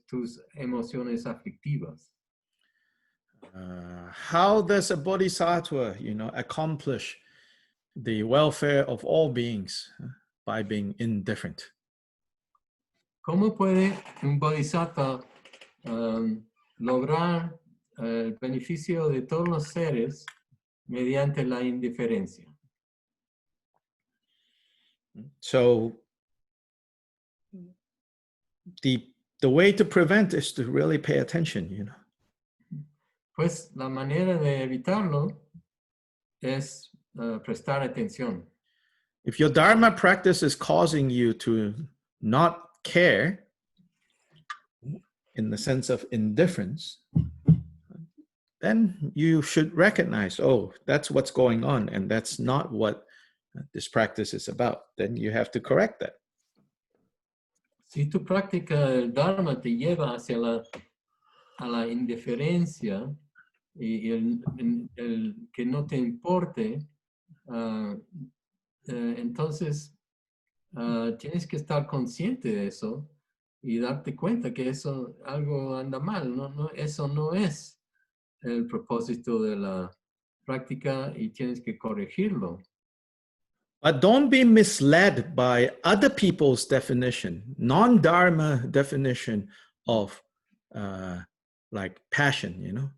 tus emociones aflictivas. How does a bodhisattva, accomplish the welfare of all beings by being indifferent? ¿Cómo puede un bodhisattva lograr el beneficio de todos los seres mediante la indiferencia? So the way to prevent is to really pay attention, Pues la manera de evitarlo es prestar atención. If your Dharma practice is causing you to not care, in the sense of indifference, then you should recognize, oh, that's what's going on, and that's not what this practice is about. Then you have to correct that. Si tu práctica del Dharma te lleva hacia a la indiferencia y el que no te importe, entonces tienes que estar consciente de eso y darte cuenta que eso algo anda mal. Eso no es el propósito de la práctica y tienes que corregirlo. But don't be misled by other people's definition, non-Dharma definition of like passion,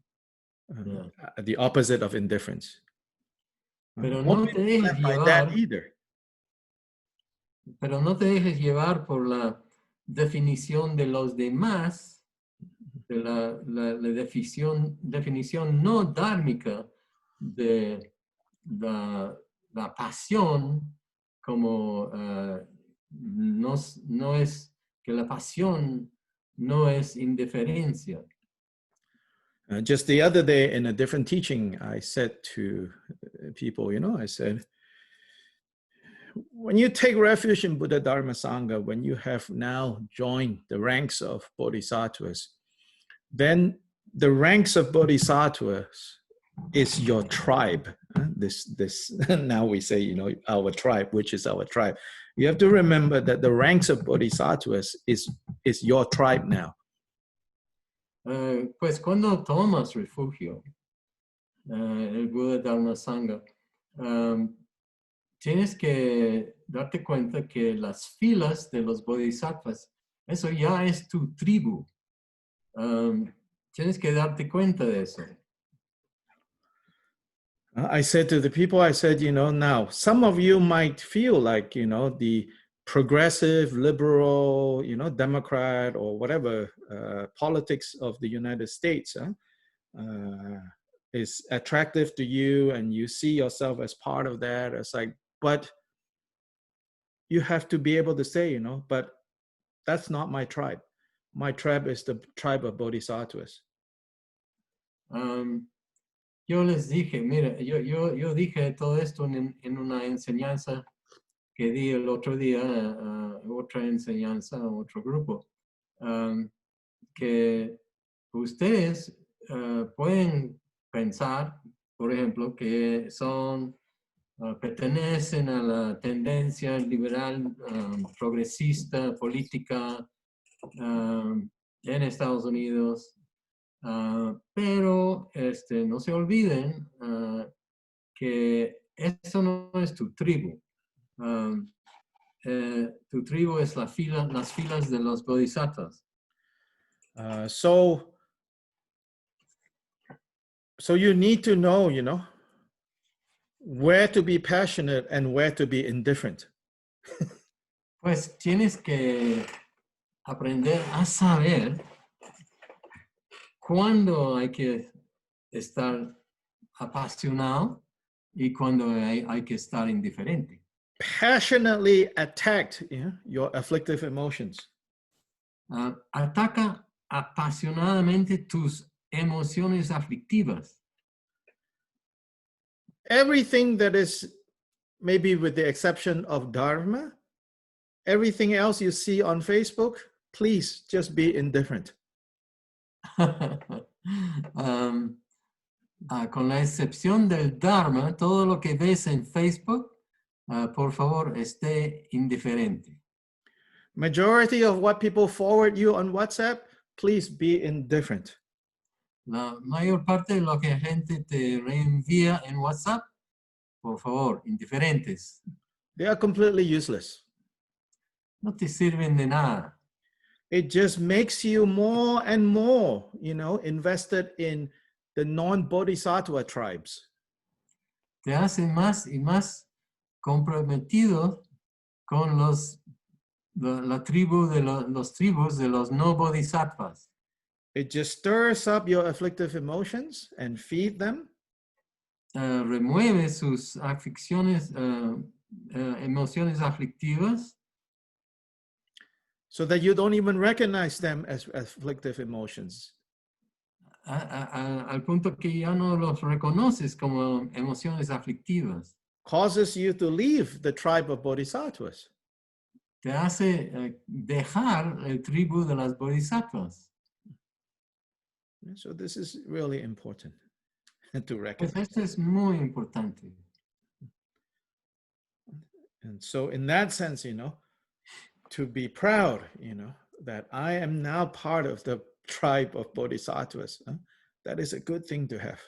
the opposite of indifference. Pero no te dejes llevar, either. pero no te dejes llevar por la definición de los demás, de la definición no dármica de la pasión, como no es que la pasión no es indiferencia. Just the other day in a different teaching, I said to people, I said, when you take refuge in Buddha Dharma Sangha, when you have now joined the ranks of bodhisattvas, then the ranks of bodhisattvas is your tribe. This now we say, our tribe, which is our tribe. You have to remember that the ranks of bodhisattvas is your tribe now. Pues cuando tomas refugio en el Buddha Dharma Sangha, tienes que darte cuenta que las filas de los bodhisattvas, eso ya es tu tribu. Tienes que darte cuenta de eso. I said to the people, now some of you might feel like, the progressive, liberal, Democrat or whatever politics of the United States is attractive to you and you see yourself as part of that. It's like, but you have to be able to say, but that's not my tribe. My tribe is the tribe of bodhisattvas. Yo les dije, mira, yo dije todo esto en una enseñanza que di el otro día, otra enseñanza, otro grupo, que ustedes pueden pensar, por ejemplo, que pertenecen a la tendencia liberal, progresista, política en Estados Unidos, pero no se olviden que eso no es tu tribu. Tu tribu es las filas de los bodhisattvas. So you need to know, where to be passionate and where to be indifferent. Pues tienes que aprender a saber cuándo hay que estar apasionado y cuándo hay que estar indiferente. Passionately attacked your afflictive emotions. Ataca apasionadamente tus emociones aflictivas. Everything that is, maybe with the exception of Dharma, everything else you see on Facebook, please just be indifferent. Con la excepción del Dharma, todo lo que ves en Facebook, por favor, esté indiferente. Majority of what people forward you on WhatsApp, please be indifferent. La mayor parte de lo que la gente te reenvía en WhatsApp, por favor, indiferentes. They are completely useless. No te sirven de nada. It just makes you more and more, invested in the non-bodhisattva tribes. Te hace más y más comprometido con la tribu de los tribus de los no bodhisattvas. It just stirs up your afflictive emotions and feed them. Remueve sus aflicciones, emociones aflictivas, so that you don't even recognize them as afflictive emotions. Al punto que ya no los reconoces como emociones aflictivas. Causes you to leave the tribe of bodhisattvas. Te hace dejar el tribu de las bodhisattvas. So this is really important to recognize. Pues esto es muy importante. And so in that sense, to be proud, that I am now part of the tribe of bodhisattvas, that is a good thing to have.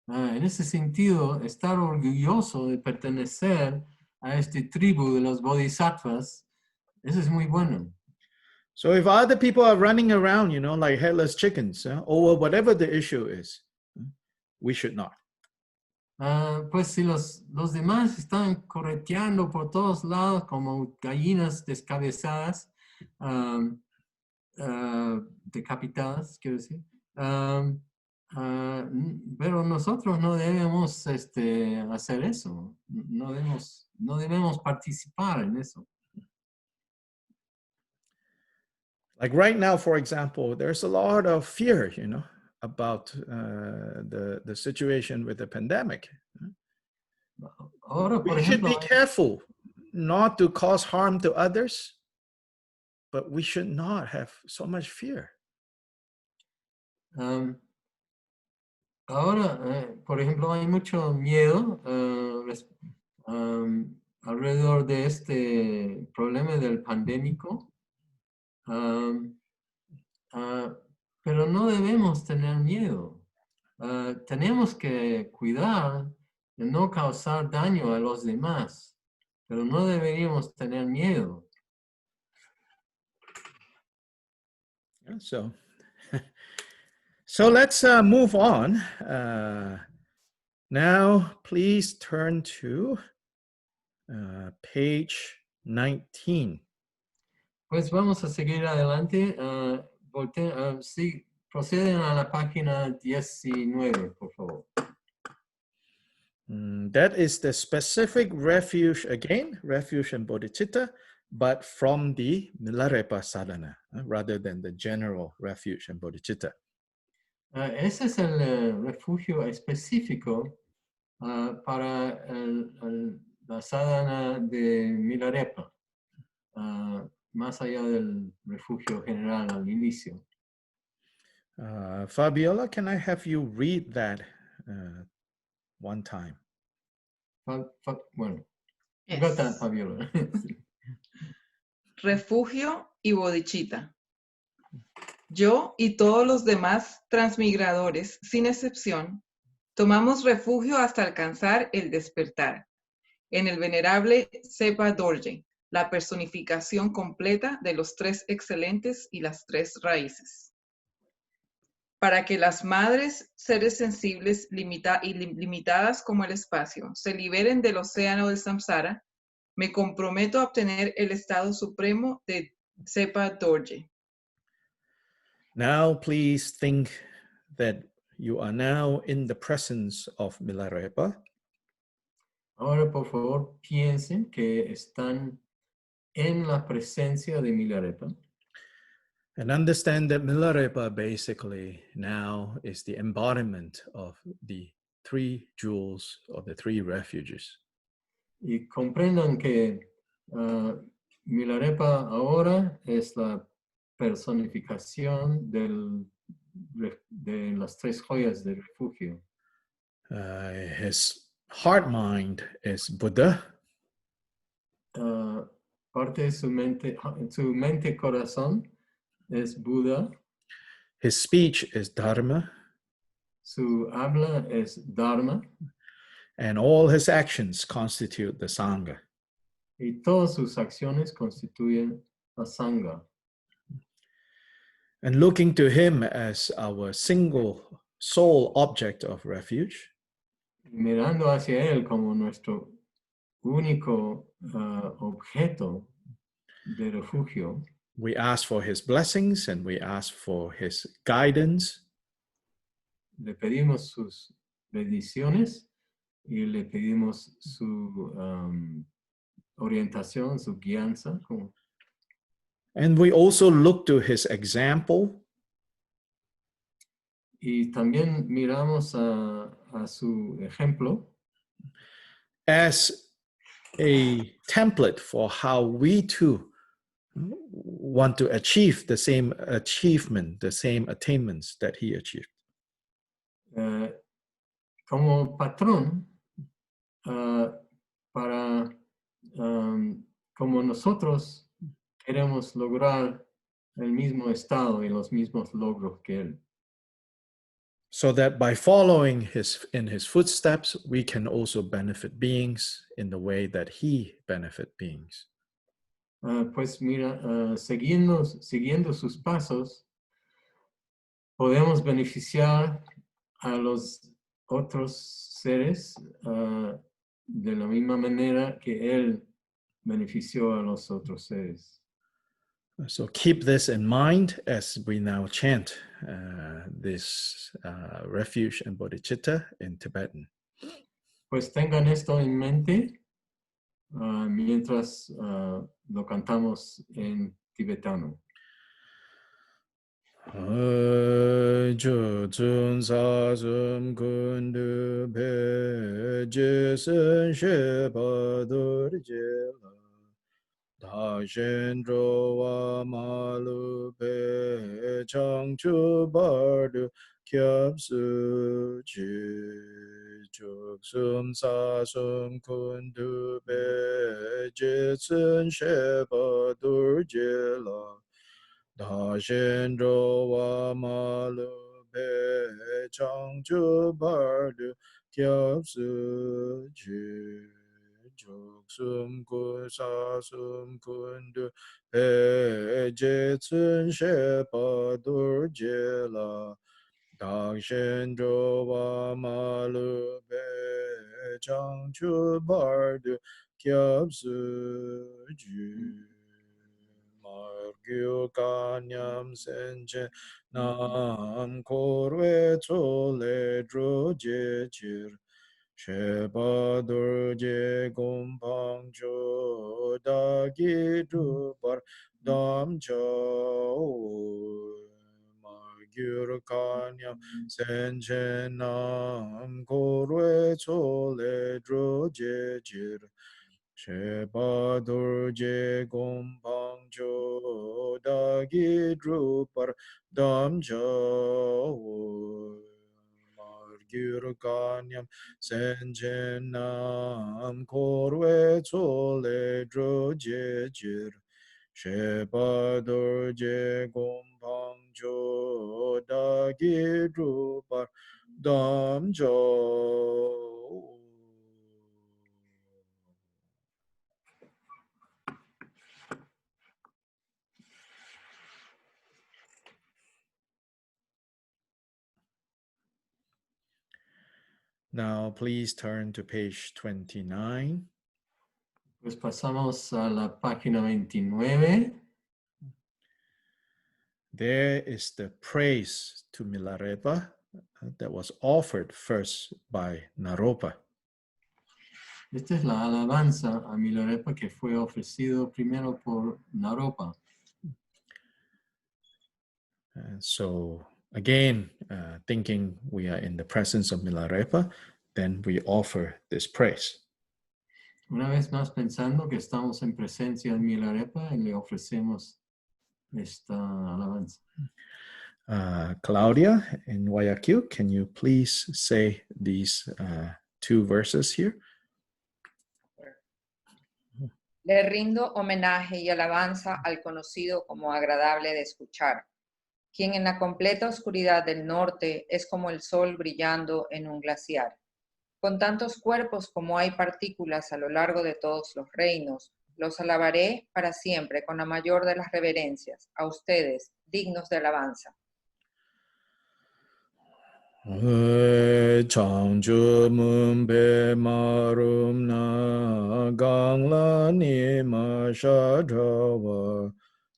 En ese sentido, estar orgulloso de pertenecer a este tribu de los bodhisattvas, eso es muy bueno. So if other people are running around, like headless chickens, over whatever the issue is, we should not. Pues si los demás están correteando por todos lados como gallinas descabezadas, decapitadas, quiero decir, pero nosotros no debemos hacer eso, no debemos participar en eso. Like right now, for example, there's a lot of fear, about the situation with the pandemic. Ahora, por We should ejemplo, be careful not to cause harm to others, but we should not have so much fear. Ahora, por ejemplo, hay mucho miedo alrededor de este problema del pandémico. Pero no debemos tener miedo. Tenemos que cuidar de no causar daño a los demás, pero no deberíamos tener miedo. So let's move on. Now, please turn to page 19. Pues vamos a seguir adelante. Sí, proceden a la página 19, por favor. That is the specific refuge again, refuge and bodhicitta, but from the Milarepa sadhana, rather than the general refuge and bodhicitta. Ese es el refugio específico para la sadhana de Milarepa. Más allá del refugio general al inicio. Fabiola, can I have you read that one time? Bueno, Yes. got that, Fabiola. Refugio y bodhicitta. Yo y todos los demás transmigradores, sin excepción, tomamos refugio hasta alcanzar el despertar, en el venerable Sepa Dorje, la personificación completa de los tres excelentes y las tres raíces. Para que las madres, seres sensibles limitadas como el espacio, se liberen del océano del samsara, me comprometo a obtener el estado supremo de Sepa Dorje. Now, please think that you are now in the presence of Milarepa. Ahora, por favor, piensen que están en la presencia de Milarepa. And understand that Milarepa basically now is the embodiment of the three jewels of the three refuges. Y comprendan que Milarepa ahora es la personificación de las tres joyas del refugio. His heart mind is Buddha. parte de su mente corazón es Buda, his speech is dharma, su habla es Dharma, and all his actions constitute the Sangha. y todas sus acciones constituyen la Sangha. And looking to him as our single sole object of refuge, Mirando hacia él como nuestro único objeto de refugio, we ask for his blessings and we ask for his guidance. le pedimos sus bendiciones y le pedimos su orientación, su guianza. And we also look to his example Y también miramos a su ejemplo as a template for how we too want to achieve the same achievement, the same attainments that he achieved. como patrón para como nosotros queremos lograr el mismo estado y los mismos logros que él. So that by following in his footsteps, we can also benefit beings in the way that he benefit beings. Pues mira, siguiendo sus pasos, podemos beneficiar a los otros seres de la misma manera que él benefició a los otros seres. So keep this in mind as we now chant this refuge and bodhicitta in Tibetan. Pues tengan esto en mente mientras lo cantamos en tibetano. Jo zun sa zum kun du pe je sen she pa dur je la da shen ro wa ma lu pe chang chu bar du kyab su ji jo zun sa zum kun du pe je sen she pa dur je la Da shen ro wa ma lu pe chang chu bar du kyab su ji juk sum ku sa sum kun du pe je tsun she pa dur je la da shen ro wa ma lu pe chang chu bar du kyab su ji Gyu kanyam senche nam korwe chole dro je chir sheba dur je gompang cho da gi du par dam cho Gyu kanyam senche nam korwe chole dro je chir Sheba durje gompang jo dagi drupar dam jo margyur kanyam senjenam korwe chole droje jir Sheba durje gompang jo dagi drupar dam jo Now, please turn to page 29. Pues pasamos a la página 29. There is the praise to Milarepa that was offered first by Naropa. Esta es la alabanza a Milarepa que fue ofrecido primero por Naropa. So again, thinking we are in the presence of Milarepa, then we offer this praise. Una vez más pensando que estamos en presencia de Milarepa y le ofrecemos esta alabanza. Claudia in Guayaquil, can you please say these two verses here? Le rindo homenaje y alabanza al conocido como agradable de escuchar, quien en la completa oscuridad del norte es como el sol brillando en un glaciar. Con tantos cuerpos como hay partículas a lo largo de todos los reinos, los alabaré para siempre con la mayor de las reverencias, a ustedes, dignos de alabanza. Changju Mumbe Marum Na Gangla Nima Shadrawa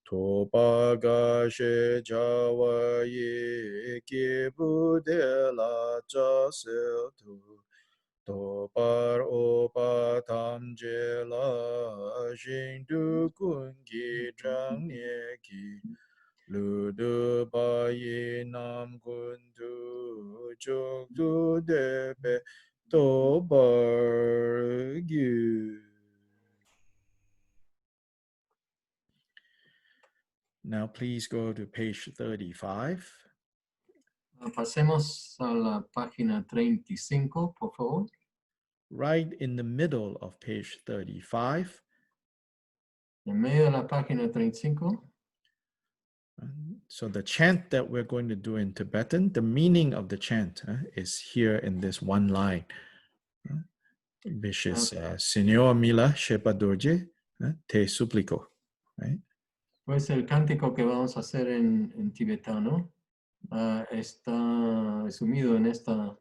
Topa Gashe Jawa Ye Kibude La Jasil Tu Topar Opa Tamje La Shindu Kungi Drang Ki Ludu Bayi Nam Kundu Chokdu Debe Tobar Gyu. Now please go to page 35. Pasemos a la página 35, por favor. Right in the middle of page 35. En medio de la página 35. So the chant that we're going to do in Tibetan, the meaning of the chant is here in this one line, which is Señor Mila Shepa Dorje, te suplico. Right? Pues el cántico que vamos a hacer en tibetano está resumido en esta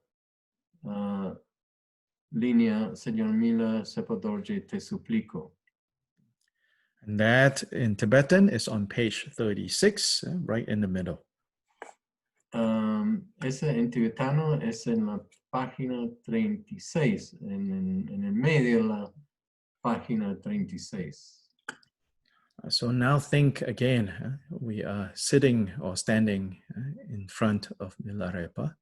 línea, Señor Mila Shepa Dorje, te suplico. And that in Tibetan is on page 36, right in the middle. Ese en tibetano es en la página 36, en el medio de la página 36. So now think again, we are sitting or standing in front of Milarepa.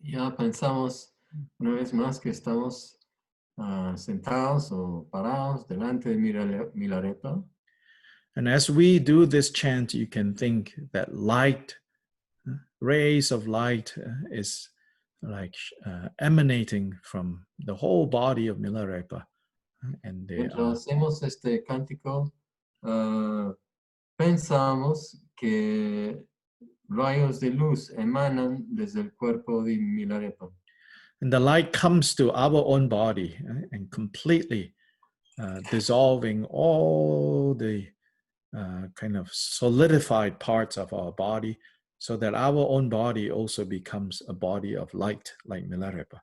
Ya pensamos una vez más que estamos sentados o parados delante de Milarepa. And as we do this chant, you can think that light, rays of light is like emanating from the whole body of Milarepa. And they Mientras hacemos este cántico, pensamos que rayos de luz emanan desde el cuerpo de Milarepa. and the light comes to our own body and completely dissolving all the kind of solidified parts of our body so that our own body also becomes a body of light like Milarepa.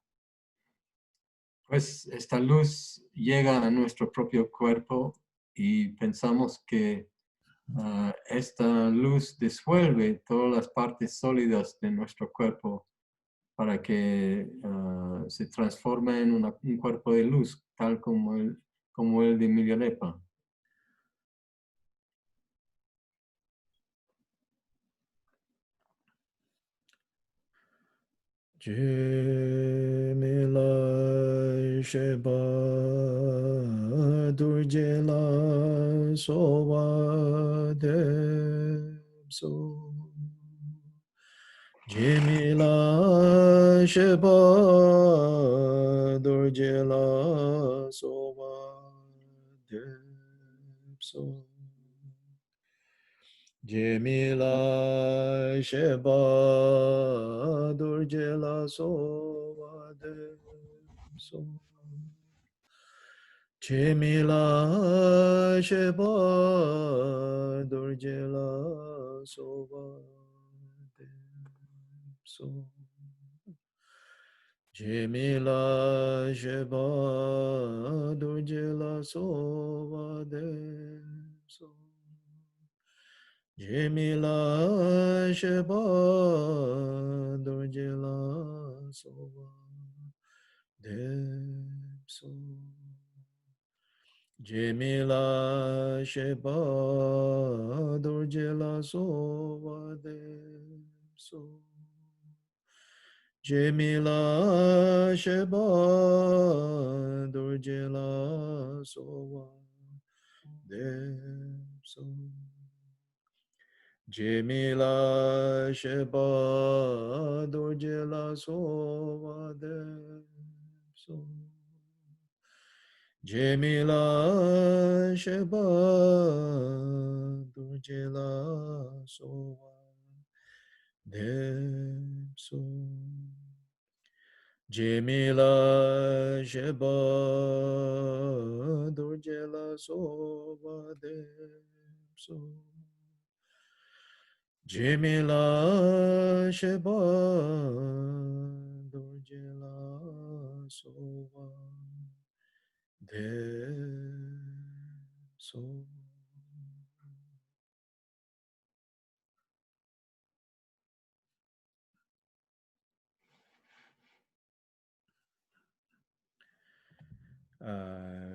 Pues esta luz llega a nuestro propio cuerpo y pensamos que esta luz disuelve todas las partes sólidas de nuestro cuerpo para que se transforme en un cuerpo de luz, tal como el de Milarepa. Jemila Sheba Durjela Sowa Debso Jemila Sheba Durjela Sowa Debso Jemila Sheba Durjela Sowa Debso Jemila Sheba Durjela Sowa Debso Jemila Sheba Durjela Sowa Debso Jemila Sheba Durjela Sowa Debso Jemila Sheba Durjela Sowa Debso Jemila Sheba Durjela Sowa Debso Jemila Sheba Durjela Sowa Debso Jemila Sheba Durjela Sowa Depso Jemila Sheba Durjela Sowa Depso Jemila Sheba Durjela Sowa Depso.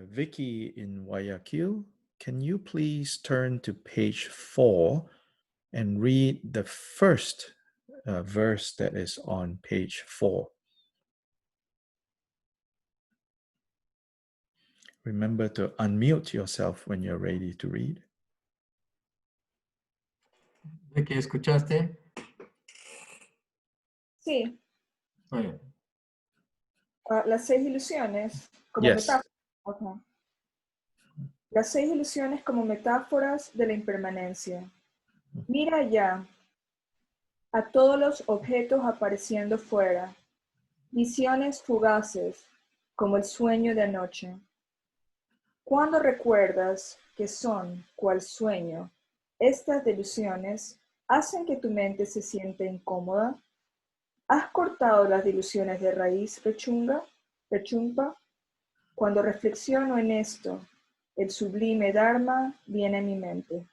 Vicky in Guayaquil, can you please turn to page 4 and read the first verse that is on page 4? Remember to unmute yourself when you're ready to read. ¿De qué escuchaste? Sí, Oye, las 6 ilusiones como Yes. metáforas. Ajá. Las 6 ilusiones como metáforas de la impermanencia. Mira ya a todos los objetos apareciendo fuera, visiones fugaces como el sueño de anoche. Cuando recuerdas que son cual sueño, estas delusiones hacen que tu mente se sienta incómoda. ¿Has cortado las delusiones de raíz, rechumpa? Cuando reflexiono en esto, el sublime Dharma viene a mi mente.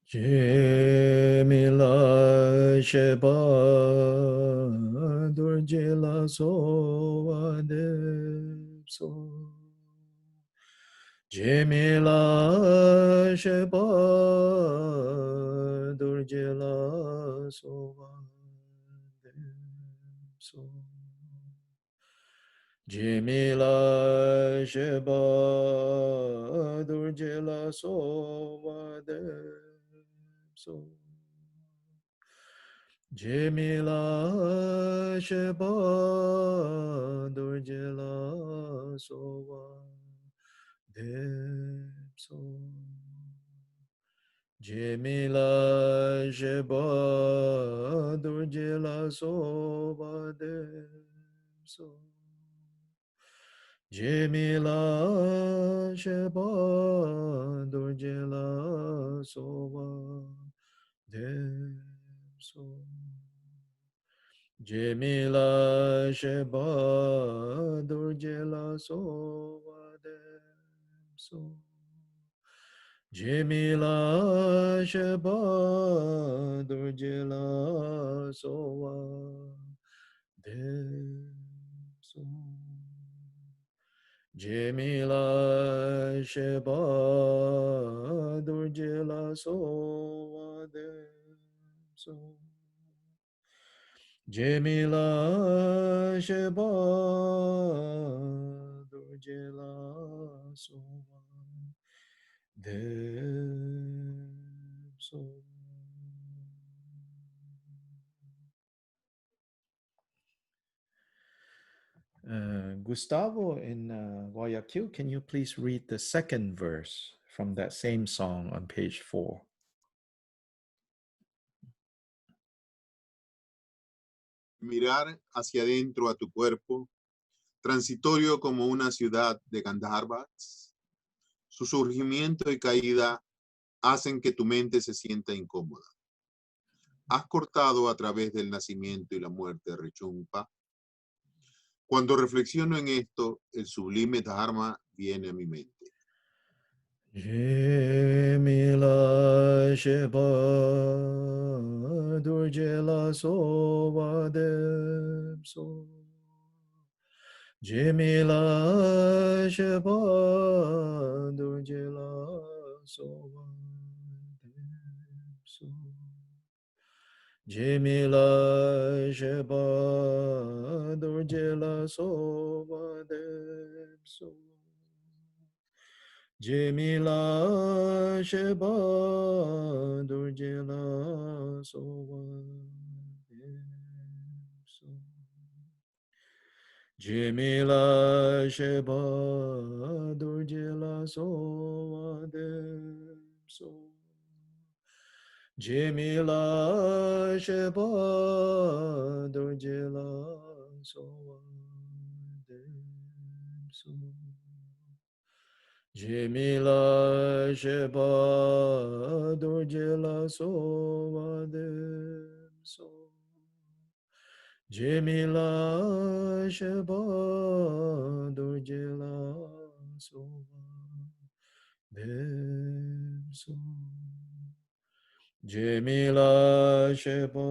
Jemila Sheba Durjela Sowa Depso Jemila Sheba Durjela Sowa Depso Jemila Sheba Durjela Sowa Depso Jemila Sheba Durjela Sowa Depso Jemila Sheba Durjela Sowa Depso Jemila Sheba Durjela Sowa Depso Jemila Sheba Durjela Sowa Depso Jemila Sheba Durjela Sowa Depso Jemila Sheba Durjela Sowa Depso Jemila Sheba Durjela Sowa Depso. Gustavo in Guayaquil, can you please read the second verse from that same song on page 4? Mirar hacia adentro a tu cuerpo, transitorio como una ciudad de Gandharvas. Su surgimiento y caída hacen que tu mente se sienta incómoda. Has cortado a través del nacimiento y la muerte de Rechumpa. Cuando reflexiono en esto, el sublime Dharma viene a mi mente. Jemila Sheba Durjela Sowa Depso Jemila Sheba Durjela Sowa Depso Jemila Sheba Durjela Sowa Depso Jemila Sheba Durjela Sowa Depso Jimila Sheba Durjila Soa Demso. Jimila Sheba Durjila Soa Demso. Jimila Sheba Durjila Soa Demso. Jimila Sheba Durjila Soa Demso. Jimila Sheba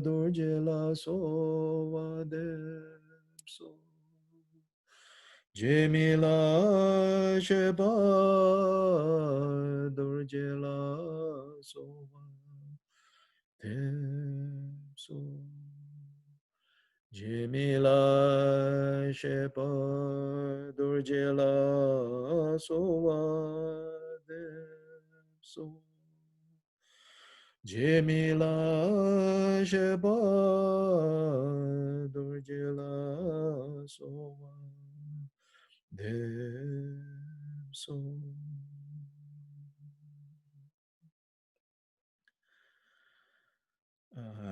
Durjila Soa Demso. Jimila Sheba Durjila Soa Demso. Jimila Sheba Durjila Soa Demso. Jimila Sheba Durjila Soa Demso.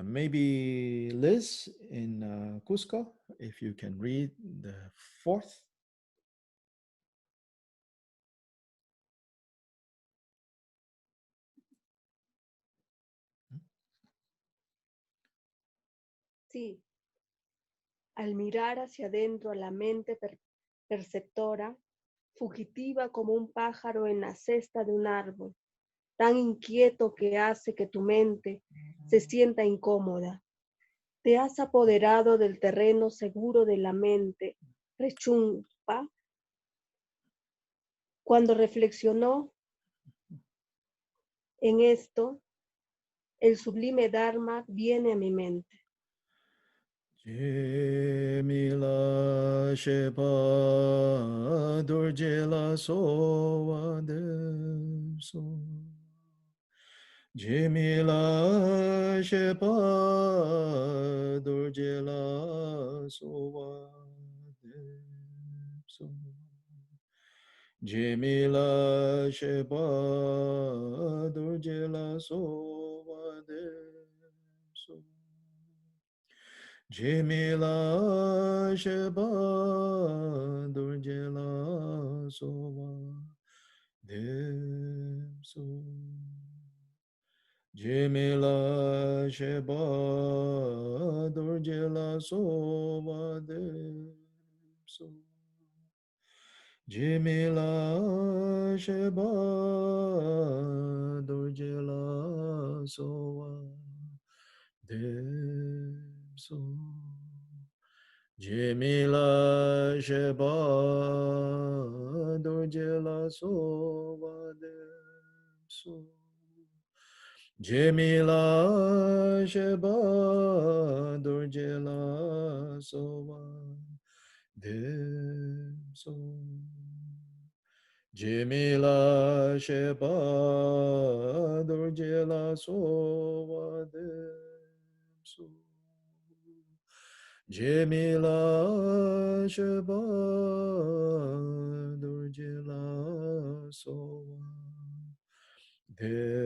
Maybe Liz in Cusco, if you can read the 4th. Sí. Al mirar hacia adentro a la mente perceptora, fugitiva como un pájaro en la cesta de un árbol, tan inquieto que hace que tu mente se sienta incómoda. Te has apoderado del terreno seguro de la mente, rechumpa. Cuando reflexionó en esto, el sublime Dharma viene a mi mente. Jimila Sheba Durjila Soa Demso. Jimila Sheba Durjila Soa Demso. Jimila Sheba Durjila Soa Demso. Jimila Sheba Durjila Soa Demso. Jimila Sheba Durjila Soa Demso. Jimila Sheba Durjila Soa Demso. Jimila Sheba Durjila Soa Demso. Jimila Sheba Durjila Soa Demso. Jimila Sheba Durjila Soa Demso. Jimila Sheba Durjila Soa Demso.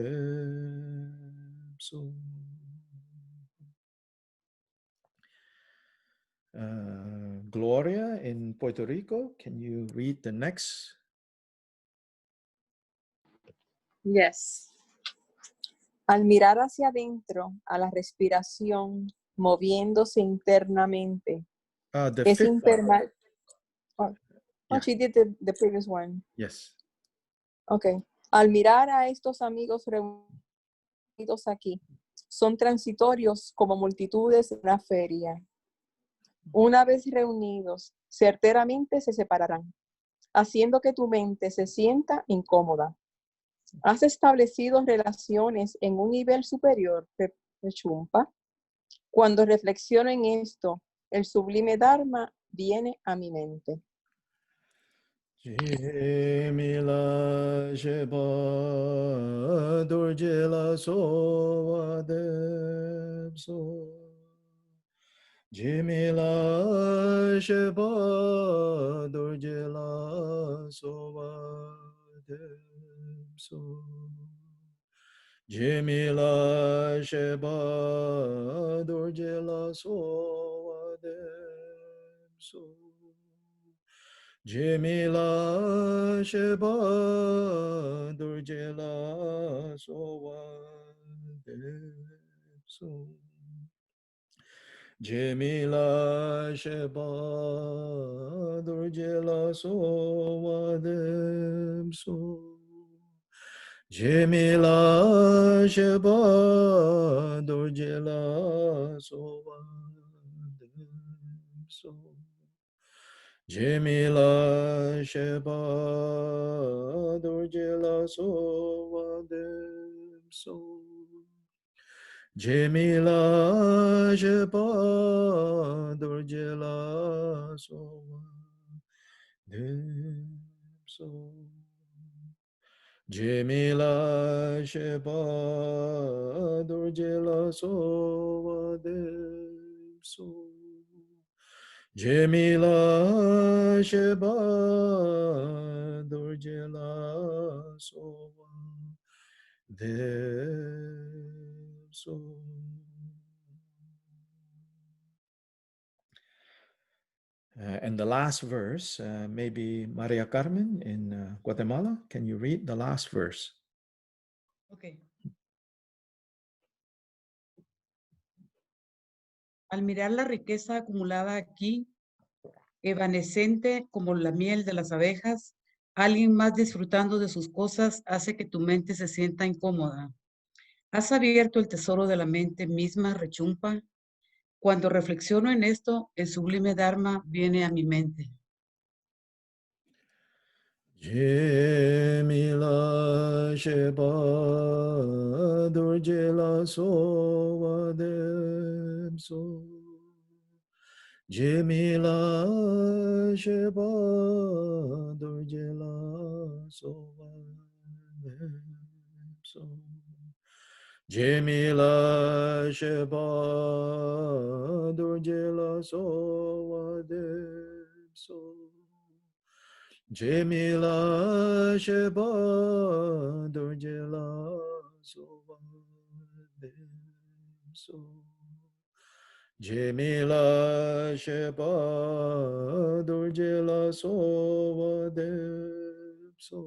Gloria in Puerto Rico, can you read the next? Yes. Al mirar hacia adentro, a la respiración, moviéndose internamente, The es 5th one. impermanente. Oh, Yeah. she did the previous one. Yes. Okay. Al mirar a estos amigos reunidos aquí, son transitorios como multitudes en una feria. Una vez reunidos, certeramente se separarán, haciendo que tu mente se sienta incómoda. ¿Has establecido relaciones en un nivel superior, Rechumpa? Cuando reflexiono en esto, el sublime Dharma viene a mi mente. Jimila Sheba Durjila Soa Demso. Jimila Sheba Dorjela Sova Demso. Jimila Sheba Dorjela Sova Demso. Jimila Sheba Dorjela Sova Demso. Jemila Sheba Dorjela Sova Demso. Jemila Sheba Dorjela Sova Demso. Jemila Sheba Dorjela Sova Demso. Jemila Sheba Dorjela Sova Demso. Jemila Sheba Dorjela Sova Demso. Jemila Sheba Dorjela Sova Demso. And the last verse, maybe Maria Carmen in Guatemala, can you read the last verse? Ok. Al mirar la riqueza acumulada aquí, evanescente como la miel de las abejas, alguien más disfrutando de sus cosas hace que tu mente se sienta incómoda. ¿Has abierto el tesoro de la mente misma, rechumpa? Cuando reflexiono en esto, el sublime Dharma viene a mi mente. Jemila Sheba Dorjela Sova Demso. Jemila Sheba Dorjela Sova Demso. Jemila Sheba Dorjela Sova Demso. Jemila Sheba Dorjela Sova Demso. Jemila Sheba Dorjela Sova Demso.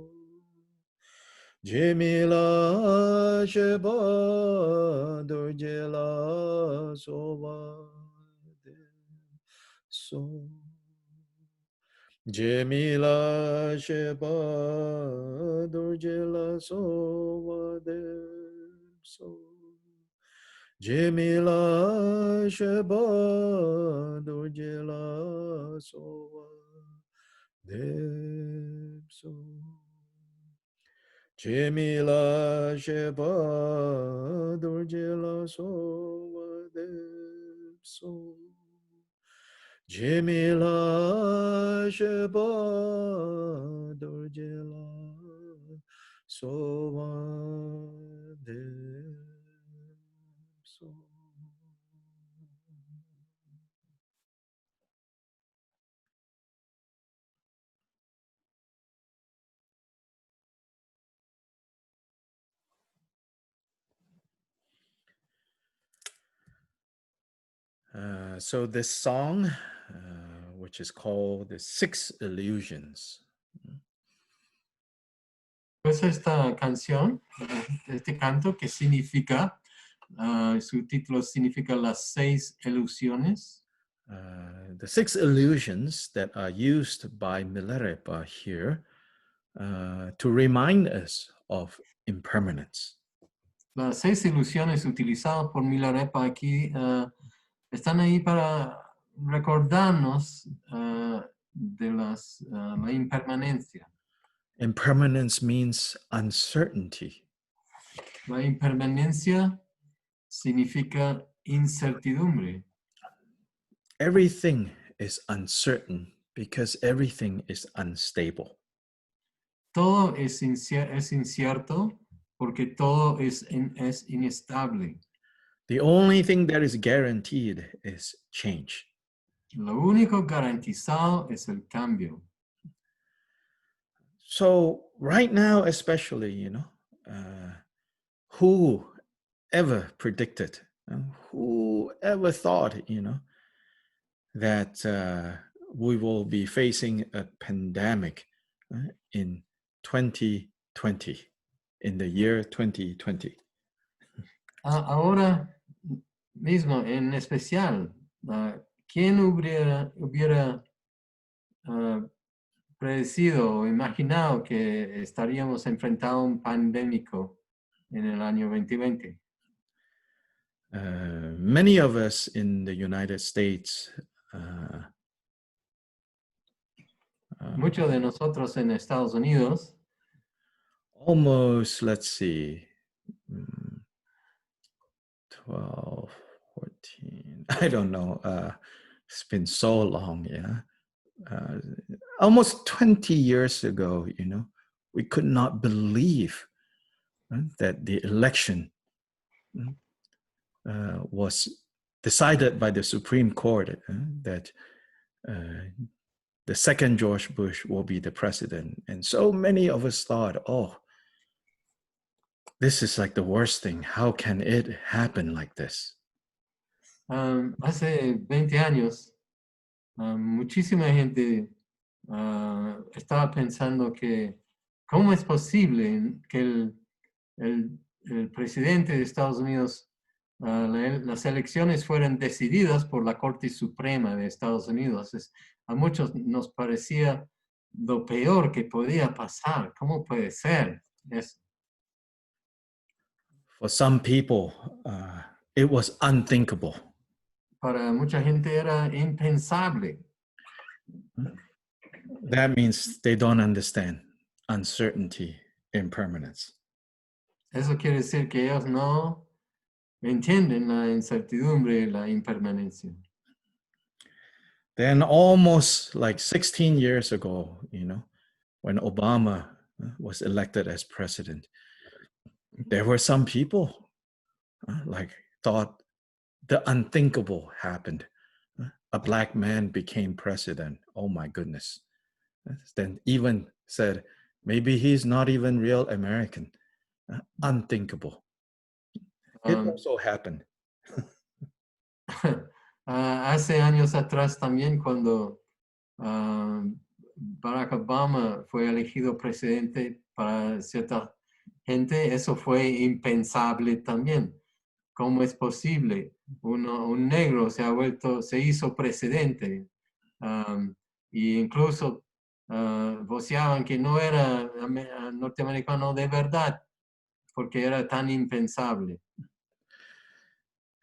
Jemila Sheba Dorjela Sova Demso. Jemila Sheba Dorjela Sova Demso. Jemila Sheba Dorjela Sova Demso. Jemila Sheba Dorjela Sova Demso. Jemila Sheba Dorjela Sova Demso. So this song, which is called The Six Illusions. Pues esta canción, este canto que significa, su título significa las 6 ilusiones. The 6 illusions that are used by Milarepa here to remind us of impermanence. Las 6 ilusiones utilizadas por Milarepa aquí están ahí para recordarnos de la impermanencia. Impermanence means uncertainty. La impermanencia significa incertidumbre. Everything is uncertain because everything is unstable. Todo es incierto porque todo es inestable. The only thing that is guaranteed is change. Lo único garantizado es el cambio. So right now, especially, you know, who ever predicted, who ever thought, you know, that we will be facing a pandemic in 2020, in the year 2020. Ahora mismo, en especial, ¿quién hubiera predecido o imaginado que estaríamos enfrentando a un pandémico en el año 2020? Many of us in the United States, Muchos de nosotros en Estados Unidos, almost, let's see, 12, 14, I don't know, it's been so long, yeah. Almost 20 years ago, you know, we could not believe that the election was decided by the Supreme Court that the second George Bush will be the president. And so many of us thought, oh, this is like the worst thing. How can it happen like this? Hace 20 años, muchísima gente estaba pensando que cómo es posible que el presidente de Estados Unidos, las elecciones fueran decididas por la Corte Suprema de Estados Unidos. A muchos nos parecía lo peor que podía pasar. ¿Cómo puede ser eso? For some people, it was unthinkable. Para mucha gente era impensable. That means they don't understand uncertainty, impermanence. Eso quiere decir que ellos no entienden la incertidumbre y la impermanencia. Then almost like 16 years ago, you know, when Obama was elected as president, there were some people like thought the unthinkable happened. A black man became president. Oh my goodness. Then even said, maybe he's not even real American. Unthinkable. It also happened. Hace años atrás también cuando Barack Obama fue elegido presidente para cierta gente, eso fue impensable también. ¿Cómo es posible? Un negro se hizo presidente y incluso voceaban que no era norteamericano de verdad porque era tan impensable.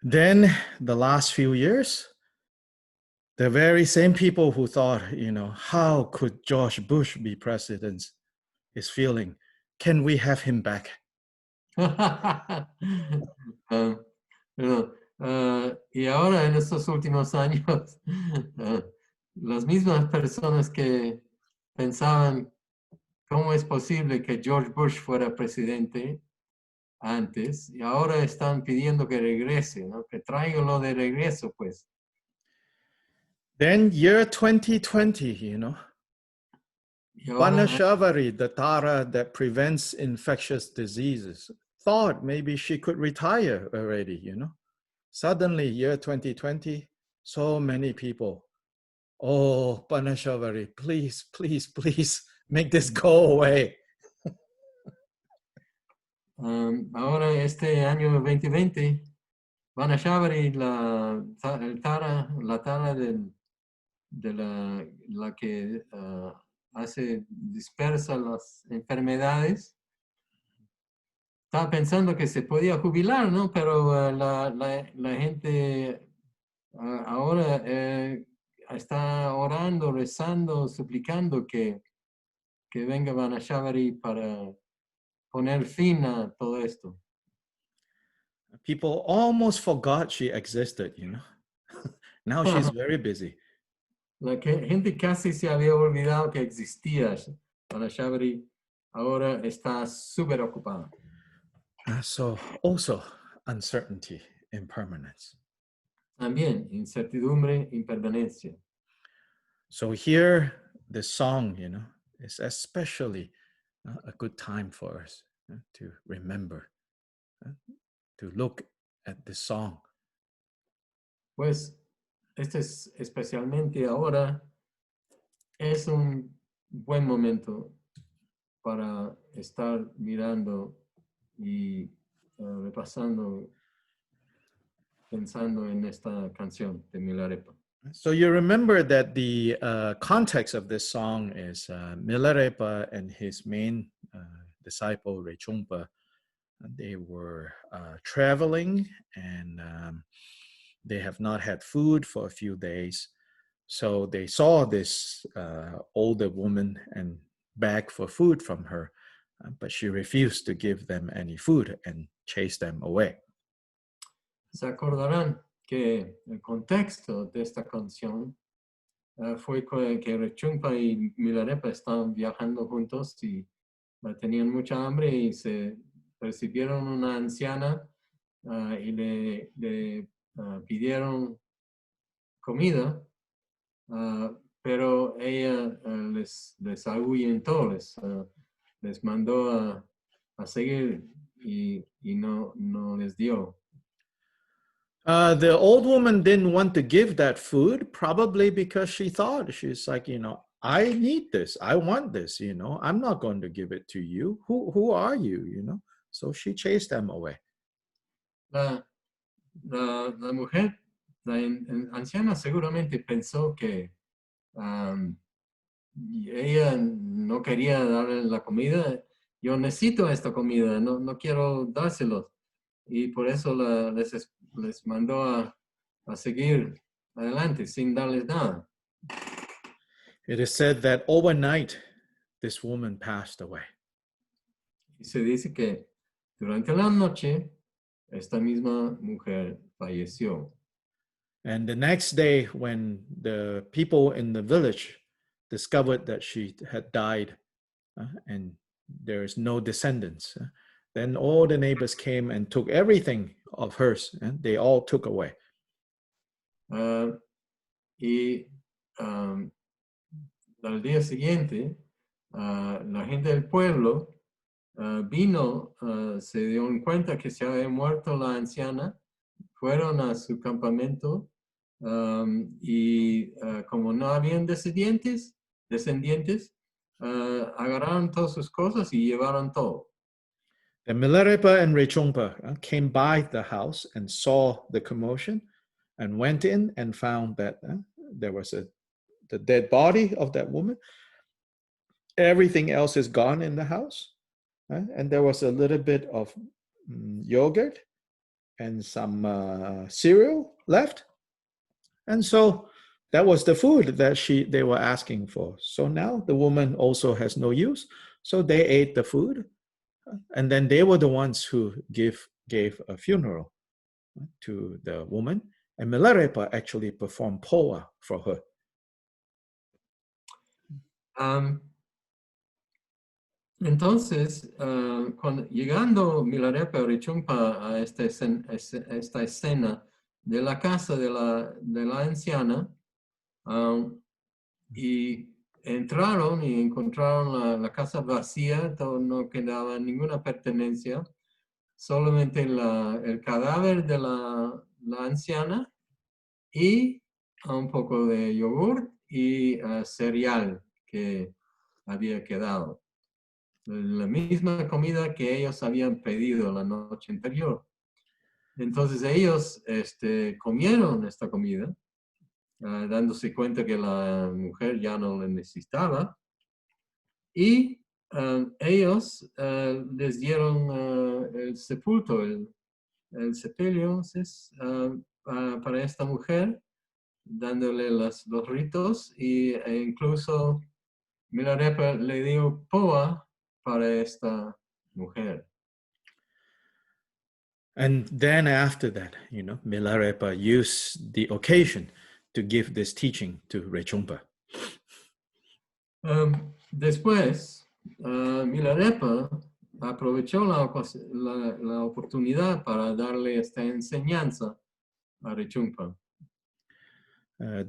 Then the last few years, the very same people who thought, you know, how could George Bush be president is feeling, can we have him back? Y ahora en estos últimos años, las mismas personas que pensaban cómo es posible que George Bush fuera presidente antes, y ahora están pidiendo que regrese, ¿no? Que tráigalo de regreso, pues. Then year 2020, you know, Banashavari, the Tara that prevents infectious diseases, thought maybe she could retire already, you know. Suddenly, year 2020, so many people, oh, Banashavari, please, please, please, make this go away. Ahora este año 2020, Banashavari, la tara de la que dispersa las enfermedades, estaba pensando que se podía jubilar, ¿no? Pero la gente ahora está orando, rezando, suplicando que venga Banashavari para poner fin a todo esto. People almost forgot she existed, you know. Now she's very busy. La gente casi se había olvidado que existía Banashavari, ahora está súper ocupada. So also uncertainty, impermanence. También incertidumbre, impermanencia. So here, this song, is especially a good time for us to remember, to look at this song. Pues este es especialmente ahora, es un buen momento para estar mirando y repasando, pensando en esta canción de Milarepa. So you remember that the context of this song is Milarepa and his main disciple, Rechungpa. They were traveling and they have not had food for a few days. So they saw this older woman and begged for food from her, but she refused to give them any food and chased them away. Se acordarán que el contexto de esta canción fue que Rechungpa y Milarepa estaban viajando juntos y tenían mucha hambre y se recibieron una anciana y le pidieron comida, pero ella les ahuyentó, les mandó a seguir y no les dio. The old woman didn't want to give that food, probably because she thought, she's like, I need this, I want this, I'm not going to give it to you. Who are you, So she chased them away. La mujer, la anciana seguramente pensó que ella no quería darle la comida. Yo necesito esta comida, no quiero dárselo. Y por eso les mandó a seguir adelante sin darles nada. It is said that overnight, this woman passed away. Y se dice que durante la noche, esta misma mujer falleció. And the next day, when the people in the village discovered that she had died and there is no descendants, then all the neighbors came and took everything of hers, and they all took away. Y al día siguiente, la gente del pueblo vino, se dio cuenta que se había muerto la anciana, fueron a su campamento y como no habían descendientes, agarraron todas sus cosas y llevaron todo. And Milarepa and Rechungpa came by the house and saw the commotion and went in and found that there was the dead body of that woman. Everything else is gone in the house. And there was a little bit of yogurt and some cereal left. And so that was the food that they were asking for. So now the woman also has no use. So they ate the food. And then they were the ones who gave a funeral to the woman. And Milarepa actually performed poa for her. Entonces, llegando Milarepa y Rechungpa a esta escena de la casa de la anciana, y entraron y encontraron la casa vacía, no quedaba ninguna pertenencia, solamente el cadáver de la anciana y un poco de yogur y cereal que había quedado. La misma comida que ellos habían pedido la noche anterior. Entonces ellos comieron esta comida, dándose cuenta que la mujer ya no la necesitaba, y ellos les dieron el sepulto, el sepelio para esta mujer, dándole los ritos, e incluso Milarepa le dio poa para esta mujer. And then after that, Milarepa used the occasion to give this teaching to Rechungpa. Después, Milarepa aprovechó la oportunidad para darle esta enseñanza a Rinpoche.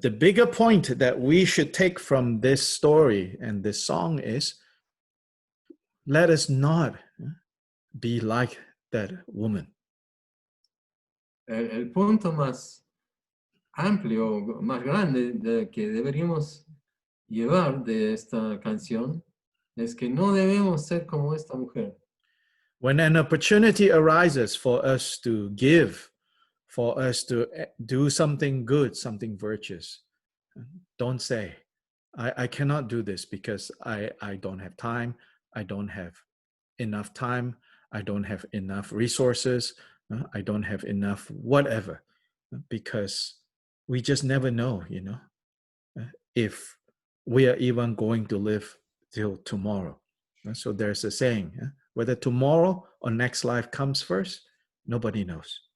The bigger point that we should take from this story and this song is, let us not be like that woman. El punto más amplio, más grande que deberíamos llevar de esta canción es que no debemos ser como esta mujer. When an opportunity arises for us to give, for us to do something good, something virtuous, don't say, I cannot do this because I don't have time, I don't have enough time, I don't have enough resources, I don't have enough whatever, because we just never know, if we are even going to live till tomorrow. So there's a saying, whether tomorrow or next life comes first, nobody knows.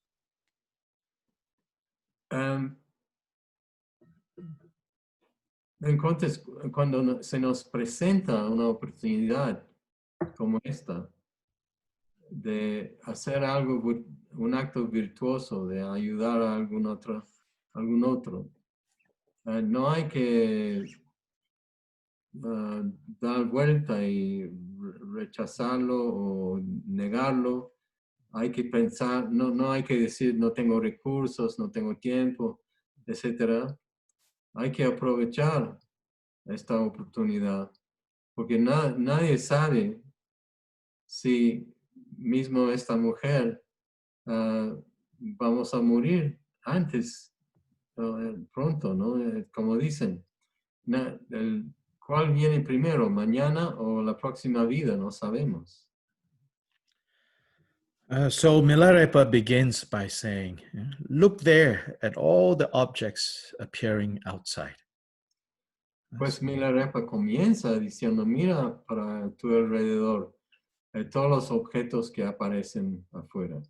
Entonces, cuando se nos presenta una oportunidad como esta, de hacer algo, un acto virtuoso, de ayudar a algún otro, no hay que dar vuelta y rechazarlo o negarlo. Hay que pensar, no hay que decir no tengo recursos, no tengo tiempo, etc. Hay que aprovechar esta oportunidad, porque nadie sabe si mismo esta mujer vamos a morir antes, pronto, ¿no? Como dicen, ¿cuál viene primero, mañana o la próxima vida? No sabemos. So Milarepa begins by saying, look there at all the objects appearing outside. Pues Milarepa comienza diciendo, mira para tu alrededor, todos los objetos que aparecen afuera.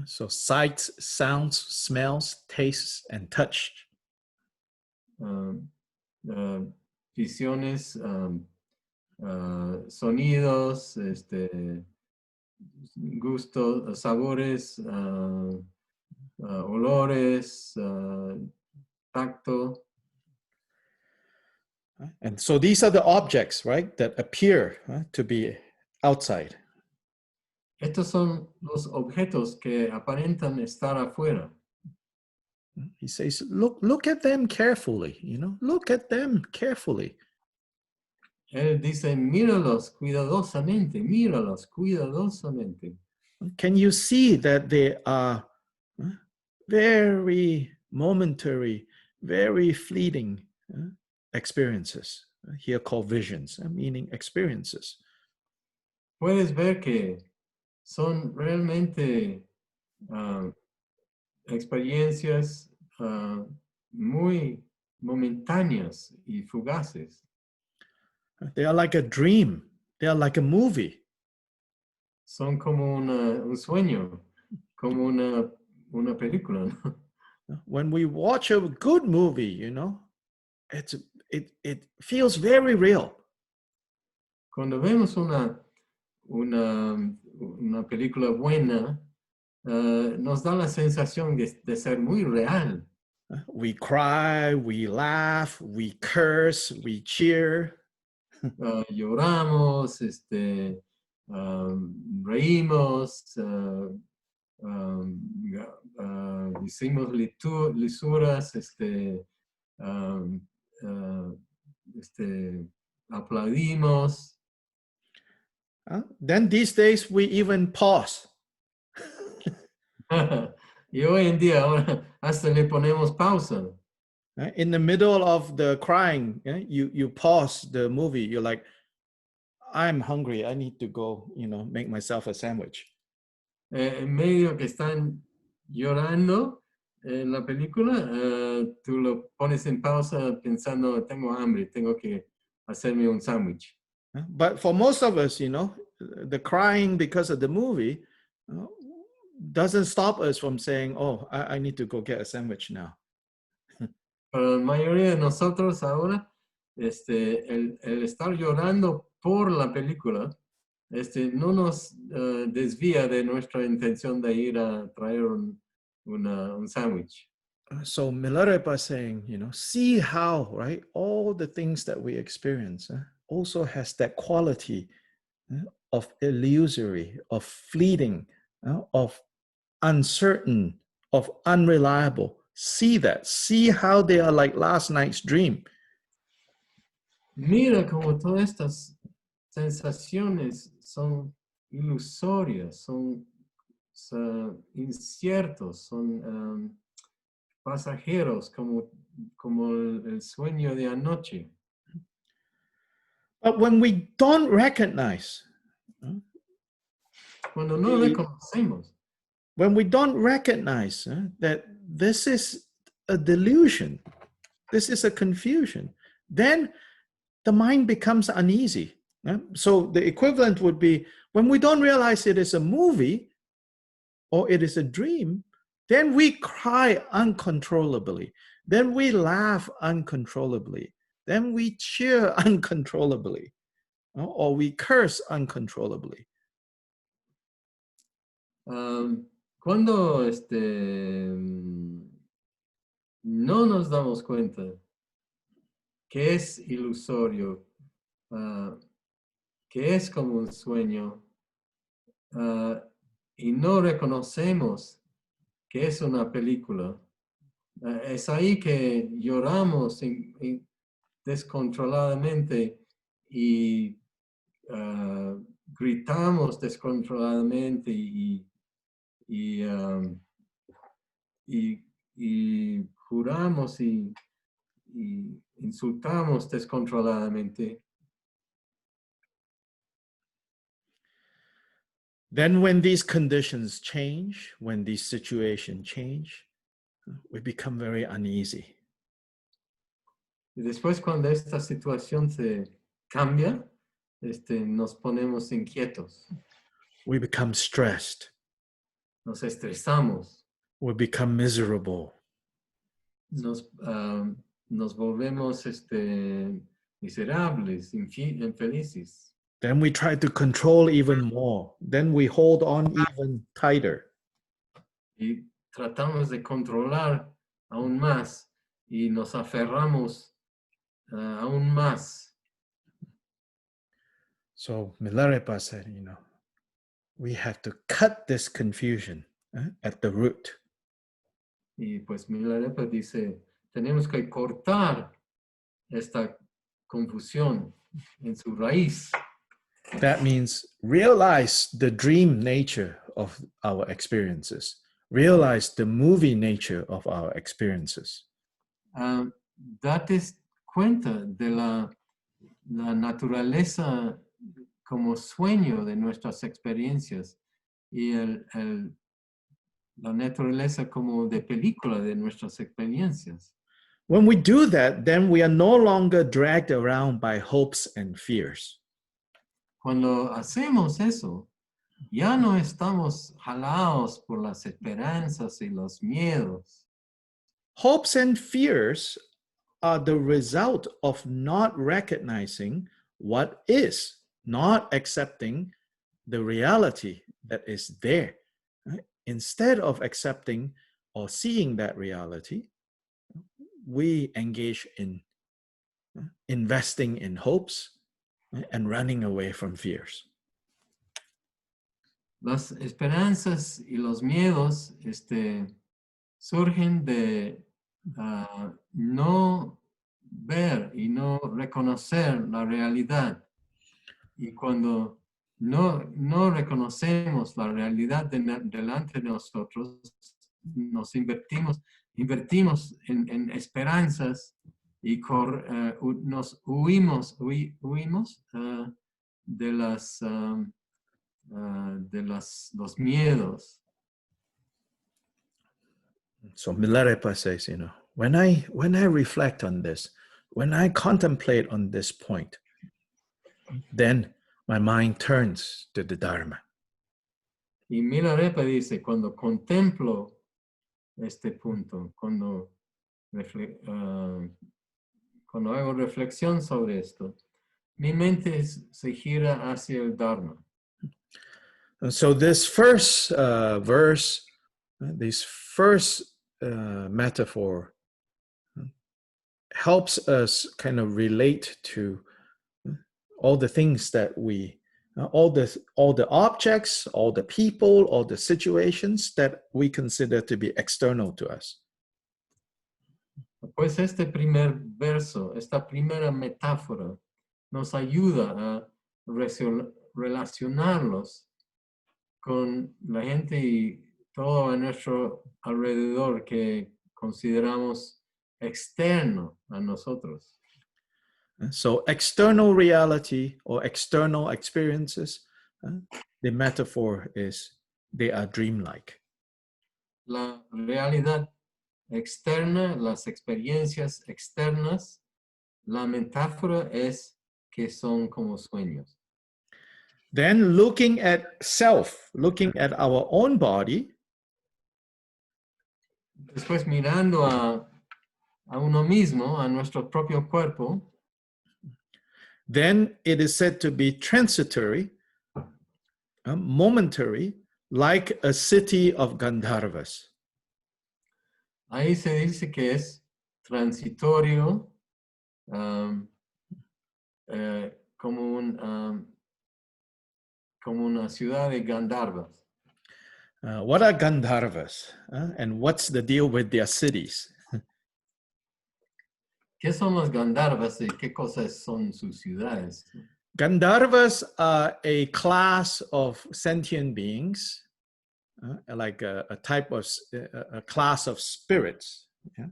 So sights, sounds, smells, tastes, and touch. Visiones, sonidos, gustos, sabores, olores, tacto. And so these are the objects, right, that appear to be outside. Estos son los objetos que aparentan estar afuera. He says, look at them carefully, look at them carefully. Él dice, míralos cuidadosamente, míralos cuidadosamente. Can you see that they are very momentary, very fleeting experiences, here called visions, meaning experiences. Puedes ver que son realmente experiencias muy momentáneas y fugaces. They are like a dream. They are like a movie. Son como un sueño, como una película, ¿no? When we watch a good movie, it feels very real. Cuando vemos una película buena, nos da la sensación de ser muy real. We cry, we laugh, we curse, we cheer. Lloramos, reímos, decimos lisuras, aplaudimos. Then these days we even pause. Y hoy en día ahora hasta le ponemos pausa. In the middle of the crying, you pause the movie. You're like, I'm hungry. I need to go, make myself a sandwich. En medio que están llorando en la película, tú lo pones en pausa pensando, tengo hambre, tengo que hacerme un sándwich. But for most of us, the crying because of the movie doesn't stop us from saying, oh, I need to go get a sandwich now. Para la mayoría de nosotros ahora, el estar llorando por la película no nos desvía de nuestra intención de ir a traer un sándwich. So Milarepa is saying, see how, right, all the things that we experience also has that quality of illusory, of fleeting, of uncertain, of unreliable. See that. See how they are like last night's dream. Mira como todas estas sensaciones son ilusorias, son inciertos, son pasajeros, como el sueño de anoche. But when we don't recognize, Cuando no reconocemos, when we don't recognize that this is a delusion, this is a confusion, then the mind becomes uneasy. So the equivalent would be when we don't realize it is a movie or it is a dream, then we cry uncontrollably. Then we laugh uncontrollably. Then we cheer uncontrollably. Or we curse uncontrollably. Cuando no nos damos cuenta que es ilusorio, que es como un sueño, y no reconocemos que es una película, es ahí que lloramos descontroladamente y gritamos descontroladamente y juramos y insultamos descontroladamente. Then when these conditions change, when these situations change, we become very uneasy. Y después cuando esta situación se cambia, nos ponemos inquietos. We become stressed. Nos estresamos. We become miserable. Nos volvemos miserables, infelices. Then we try to control even more. Then we hold on even tighter. Y tratamos de controlar aún más y nos aferramos aún más. So Milarepa said, we have to cut this confusion at the root. Y pues Milarepa dice, tenemos que cortar esta confusión en su raíz. That means realize the dream nature of our experiences. Realize the movie nature of our experiences. Date cuenta de la naturaleza como sueño de nuestras experiencias y la naturaleza como de película de nuestras experiencias. When we do that, then we are no longer dragged around by hopes and fears. Cuando hacemos eso, ya no estamos jalados por las esperanzas y los miedos. Hopes and fears are the result of not recognizing what is, not accepting the reality that is there. Right? Instead of accepting or seeing that reality, we engage in investing in hopes and running away from fears. Las esperanzas y los miedos surgen de no ver y no reconocer la realidad. Y cuando no reconocemos la realidad delante de nosotros, nos invertimos en esperanzas y nos huimos de los miedos. So Milarepa says, when I reflect on this, when I contemplate on this point, then my mind turns to the Dharma. Y Milarepa dice, cuando contemplo este punto, cuando hago reflexión sobre esto, mi mente se gira hacia el Dharma. And so this first verse, this first metaphor helps us kind of relate to all the things that we, all the objects, all the people, all the situations that we consider to be external to us. Pues este primer verso, esta primera metáfora, nos ayuda a relacionarlos con la gente y todo a nuestro alrededor que consideramos externo a nosotros. So external reality or external experiences, the metaphor is they are dreamlike. La realidad externa, las experiencias externas, la metáfora es que son como sueños. Then looking at self, looking at our own body, Después mirando a uno mismo, a nuestro propio cuerpo, then it is said to be transitory, momentary, like a city of Gandharvas. ahí se dice que es transitorio, como una ciudad de Gandharvas. What are Gandharvas? And what's the deal with their cities? ¿Qué son los Gandharvas y qué cosas son sus ciudades? Gandharvas are a class of sentient beings, like a type of, a class of spirits. Yeah?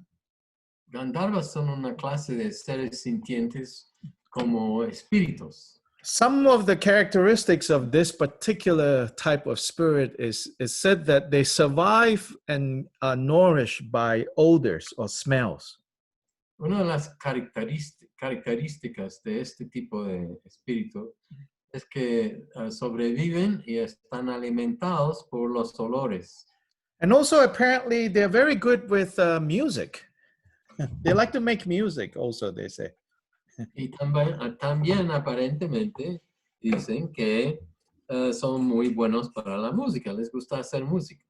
Gandharvas son una clase de seres sintientes como espíritus. Some of the characteristics of this particular type of spirit is said that they survive and are nourished by odors or smells. Una de las características de este tipo de espíritu es que sobreviven y están alimentados por los olores. And also apparently they're very good with music. They like to make music also, they say. Y también aparentemente dicen que son muy buenos para la música, les gusta hacer música.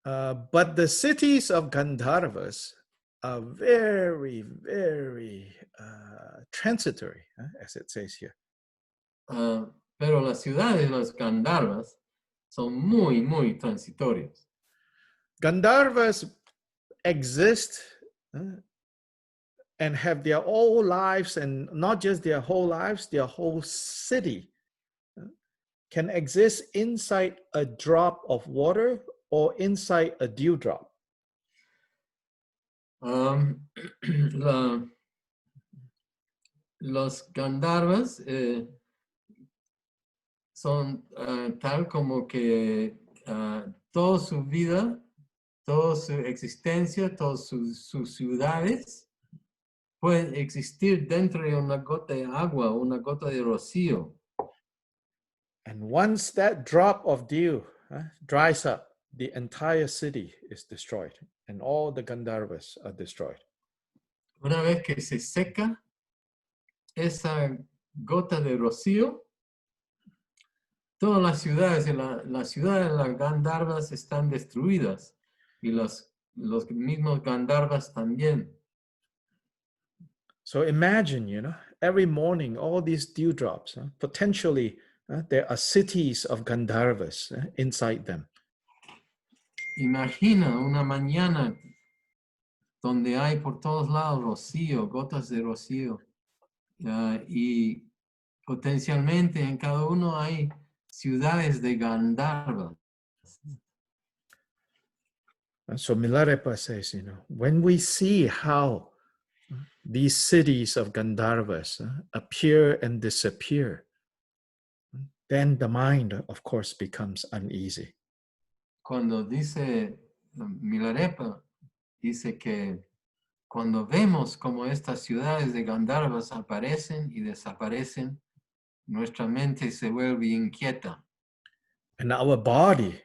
But the cities of Gandharvas are very, very transitory, as it says here. Pero las ciudades de los Gandharvas son muy, muy transitorias. Gandharvas exist and have their whole lives, and not just their whole lives, their whole city can exist inside a drop of water or inside a dewdrop. Los Gandharvas son tal como que toda su vida, toda su existencia, todas sus ciudades pueden existir dentro de una gota de agua, una gota de rocío. And once that drop of dew dries up, the entire city is destroyed and all the Gandharvas are destroyed. Una vez que se seca esa gota de rocío, todas las ciudades de las Gandharvas están destruidas y los mismos Gandharvas también. So imagine, every morning, all these dewdrops, potentially there are cities of Gandharvas inside them. Imagina una mañana donde hay por todos lados rocío, gotas de rocío, y potencialmente en cada uno hay ciudades de Gandharvas. So Milarepa says, when we see how these cities of Gandharvas appear and disappear, then the mind, of course, becomes uneasy. Cuando dice Milarepa, dice que cuando vemos como estas ciudades de Gandharvas aparecen y desaparecen, nuestra mente se vuelve inquieta. And our body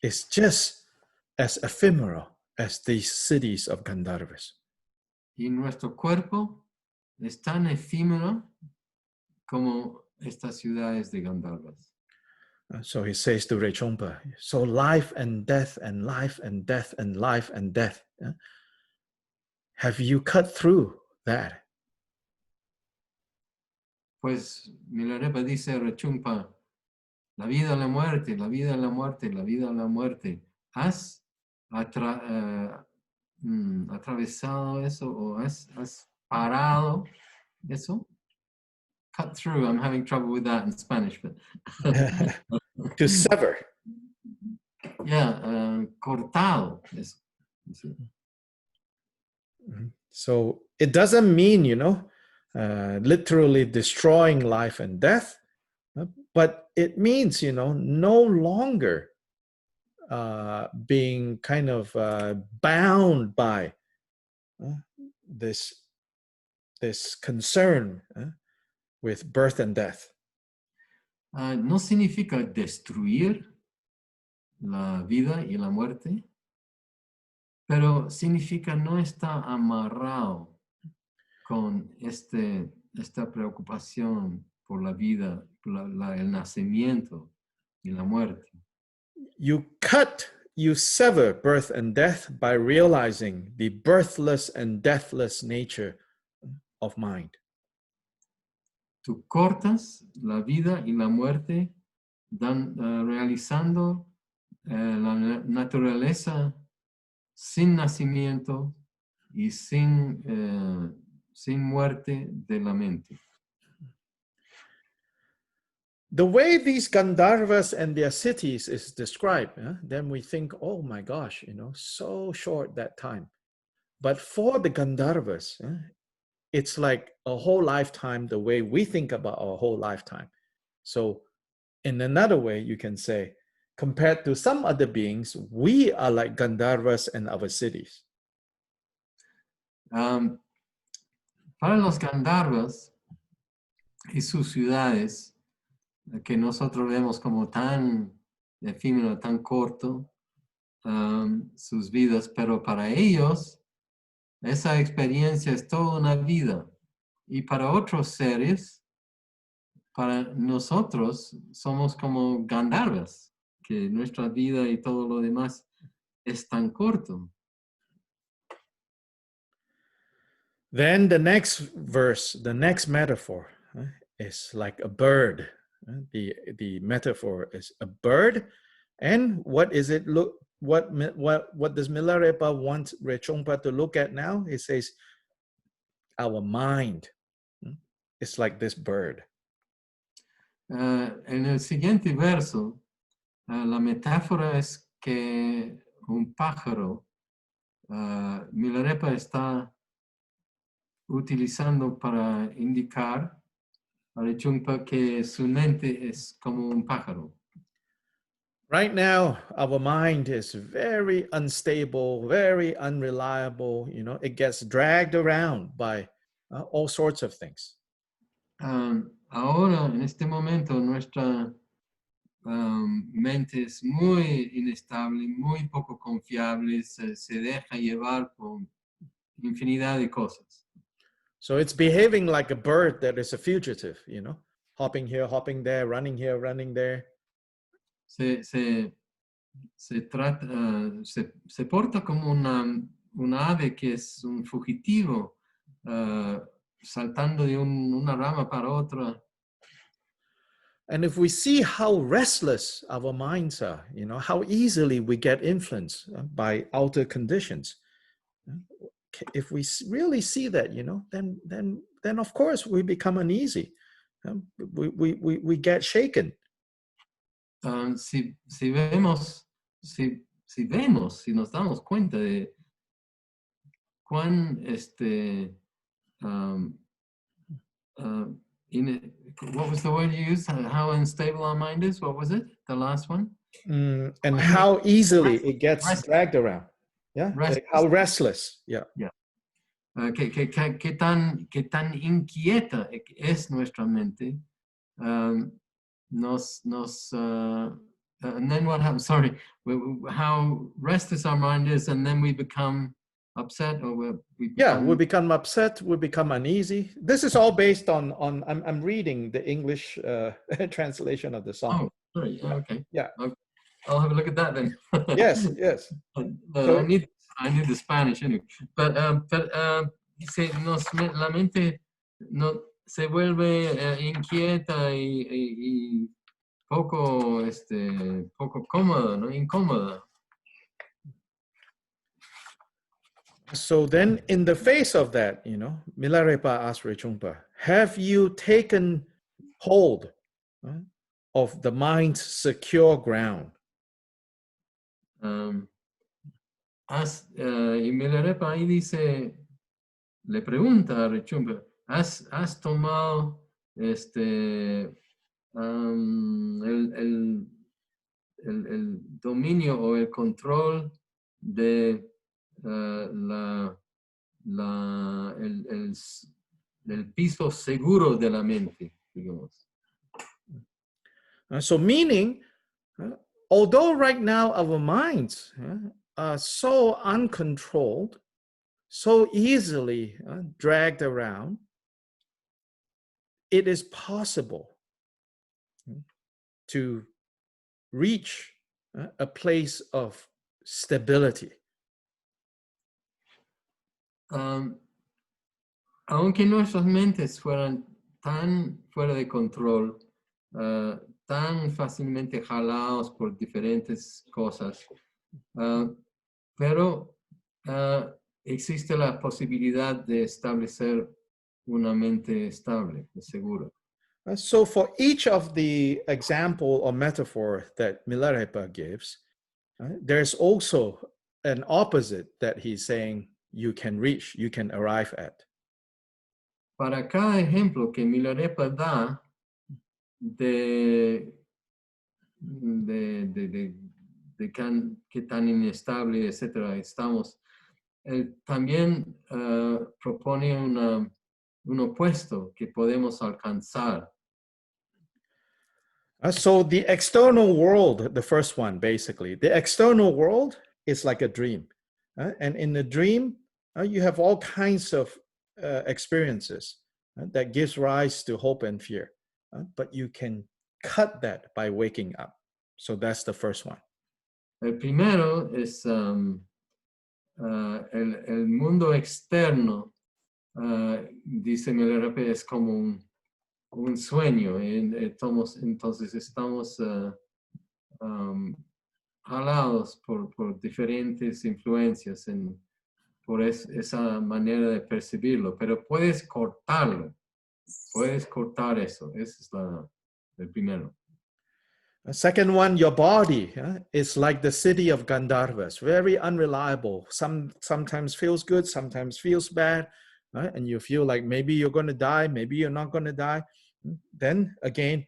is just as ephemeral as these cities of Gandharvas. Y nuestro cuerpo es tan efímero como estas ciudades de Gandharvas. So he says to Rechongpa, so life and death and life and death and life and death. Have you cut through that? Pues Milarepa dice a Rechungpa, la vida, la muerte, la vida, la muerte, la vida, la muerte. ¿Has atravesado eso o has parado eso? Cut through, I'm having trouble with that in Spanish. But To sever. Yeah, cortado. Eso. So it doesn't mean, literally destroying life and death, but it means, no longer being kind of bound by this concern with birth and death. No significa destruir la vida y la muerte, pero significa no estar amarrado con esta preocupación por la vida, por el nacimiento y la muerte. You sever birth and death by realizing the birthless and deathless nature of mind. Tú cortas la vida y la muerte realizando la naturaleza sin nacimiento y sin muerte de la mente. The way these Gandharvas and their cities is described, then we think, oh my gosh, so short that time. But for the Gandharvas, it's like a whole lifetime the way we think about our whole lifetime. So in another way, you can say, compared to some other beings, we are like Gandharvas and our cities. Para los Gandharvas y sus ciudades, que nosotros vemos como tan efímero, tan corto, sus vidas, pero para ellos, esa experiencia es toda una vida. Y para otros seres, para nosotros, somos como Gandharvas, que nuestra vida y todo lo demás es tan corto. Then the next verse, the next metaphor is like a bird. The metaphor is a bird. And what is it? Look, what does Milarepa want Rechongpa to look at now? He says, our mind. It's like this bird. En el siguiente verso, la metáfora es que un pájaro, Milarepa está utilizando para indicar a Rechungpa que su mente es como un pájaro. Right now, our mind is very unstable, very unreliable. It gets dragged around by all sorts of things. Ahora, en este momento, nuestra mente es muy inestable, muy poco confiable, se deja llevar por infinidad de cosas. So it's behaving like a bird that is a fugitive, hopping here, hopping there, running here, running there. Se porta como una ave que es un fugitivo, saltando de una rama para otra. And if we see how restless our minds are, how easily we get influenced by outer conditions. If we really see that, then of course we become uneasy. We get shaken. Si nos damos cuenta de cuán what was the word you used? How unstable our mind is? What was it? The last one? And how easily it gets dragged around. Yeah. Restless. How restless. Yeah. Yeah. ¿Qué tan inquieta es nuestra mente? And then what happens? Sorry, how restless our mind is, and then we become upset, or we become upset. We become uneasy. This is all based on I'm reading the English translation of the song. Oh, yeah, okay. Yeah. I'll have a look at that then. Yes, yes. I need the Spanish anyway. Dice, la mente no, se vuelve inquieta y poco, poco cómoda, ¿no? Incómoda. So then in the face of that, Milarepa asked Rechungpa, have you taken hold of the mind's secure ground? Y Milarepa ahí dice, le pregunta a Rechungpa, ¿has tomado el dominio o el control de el piso seguro de la mente, digamos? So meaning, although right now our minds are so uncontrolled, so easily dragged around, it is possible to reach a place of stability. Aunque nuestras mentes fueran tan fuera de control, tan fácilmente jalados por diferentes cosas, pero existe la posibilidad de establecer una mente estable, segura. So for each of the example or metaphor that Milarepa gives, there's also an opposite that he's saying you can reach, you can arrive at. Para cada ejemplo que Milarepa da de qué tan inestable, etcétera, estamos, él también propone un opuesto que podemos alcanzar. So the external world, the first one, basically, the external world is like a dream. And in the dream, you have all kinds of experiences that gives rise to hope and fear. But you can cut that by waking up. So that's the first one. El primero es el mundo externo, dice Milarepa, es como un sueño. Entonces estamos jalados por diferentes influencias, por esa manera de percibirlo, pero puedes cortarlo, puedes cortar eso. Ese es el primero. The second one, your body is like the city of Gandharvas, very unreliable. Sometimes feels good, sometimes feels bad, right? And you feel like maybe you're going to die, maybe you're not going to die. Then again,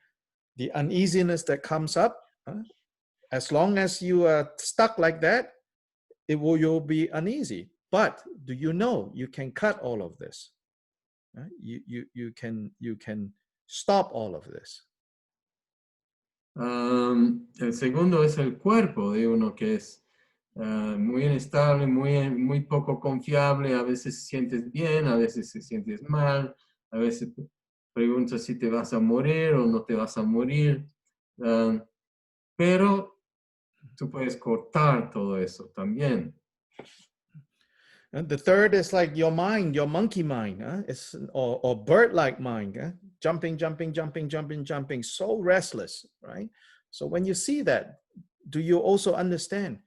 the uneasiness that comes up, as long as you are stuck like that, you'll be uneasy. But do you know you can cut all of this? You can stop all of this. El segundo es el cuerpo de uno, que es muy inestable, muy poco confiable. A veces sientes bien, a veces te sientes mal, a veces preguntas si te vas a morir o no te vas a morir. Pero tú puedes cortar todo eso también. And the third is like your mind, your monkey mind, or bird-like mind, jumping, so restless, right? So when you see that, do you also understand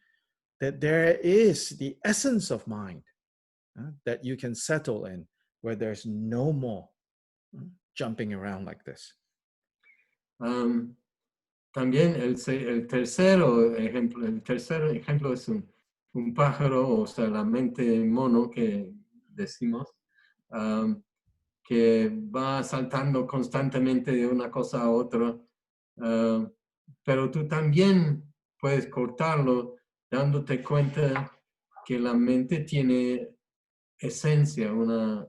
that there is the essence of mind that you can settle in, where there's no more jumping around like this? También el tercer ejemplo es un pájaro, o sea, la mente mono que decimos, que va saltando constantemente de una cosa a otra, pero tú también puedes cortarlo dándote cuenta que la mente tiene esencia, un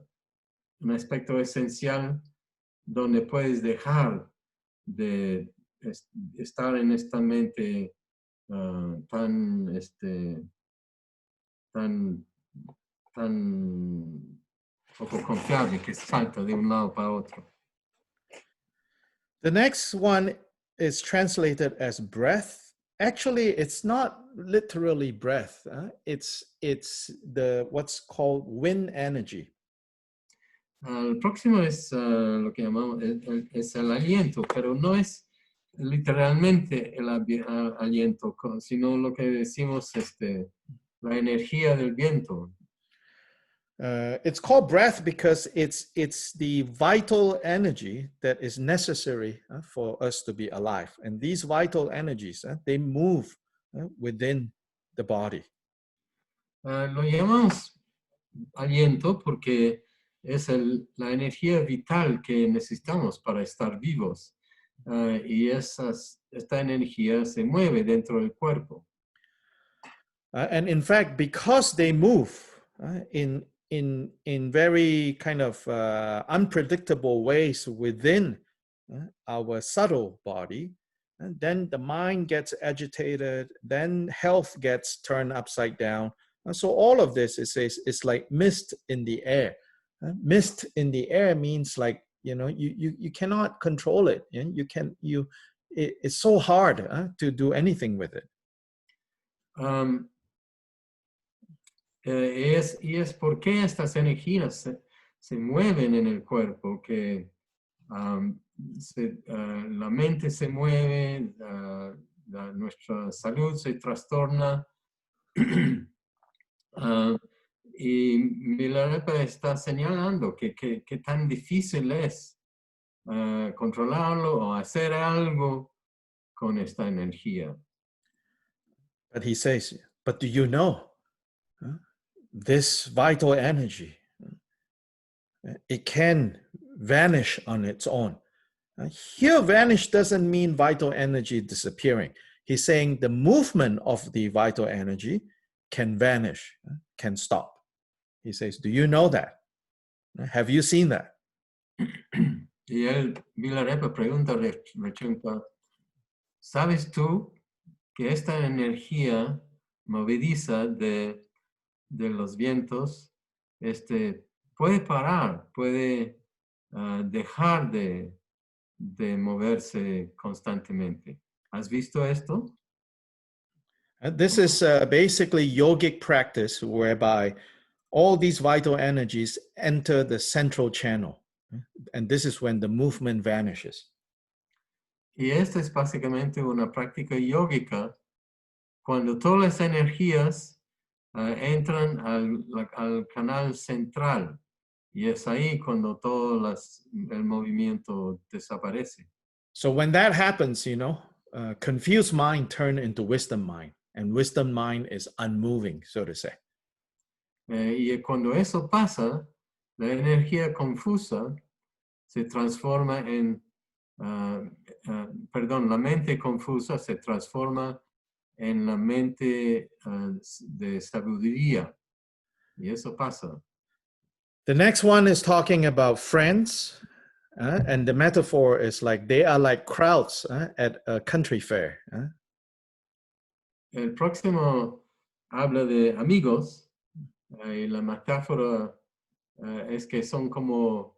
aspecto esencial donde puedes dejar de estar en esta mente tan poco confiable que salta de un lado para otro. The next one is translated as breath. Actually, it's not literally breath. It's what's called wind energy. El próximo es lo que llamamos es el aliento, pero no es literalmente el aliento, sino lo que decimos la energía del viento. It's called breath because it's the vital energy that is necessary for us to be alive. And these vital energies, they move within the body. Lo llamamos aliento porque es la energía vital que necesitamos para estar vivos. Y esta energía se mueve dentro del cuerpo. And in fact, because they move in very kind of unpredictable ways within our subtle body, and then the mind gets agitated, then health gets turned upside down. And so all of this is like mist in the air. Mist in the air means like, you cannot control it. It's so hard to do anything with it. Y es porque estas energías se mueven en el cuerpo, que la mente se mueve, nuestra salud se trastorna. Y Milarepa está señalando que tan difícil es controlarlo o hacer algo con esta energía. But he says, but do you know this vital energy, it can vanish on its own. Here, vanish doesn't mean vital energy disappearing. He's saying the movement of the vital energy can vanish, can stop. He says, do you know that? Have you seen that? Y Milarepa pregunta, ¿sabes tú que esta energía movediza de los vientos puede parar, puede dejar de moverse constantemente? ¿Has visto esto? This is basically yogic practice whereby all these vital energies enter the central channel. And this is when the movement vanishes. Y esta es básicamente una práctica yógica cuando todas las energías entran al canal central. Y es ahí cuando todo el movimiento desaparece. So when that happens, confused mind turn into wisdom mind. And wisdom mind is unmoving, so to say. Y cuando eso pasa, la energía confusa se transforma la mente confusa se transforma en la mente de sabiduría. Y eso pasa. The next one is talking about friends. And the metaphor is like they are like crowds at a country fair. El próximo habla de amigos. Y la metáfora es que son como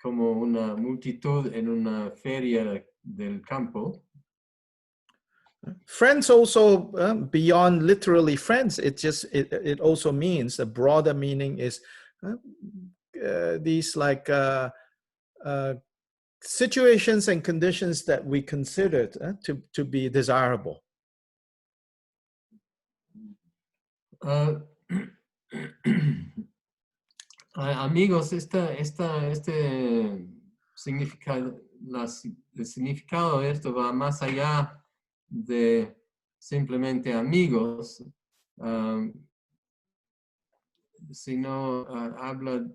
una multitud en una feria del campo. Friends also, beyond literally friends, it also means a broader meaning is these like situations and conditions that we considered to be desirable. Amigos, significado, el significado de esto va más allá de simplemente amigos, sino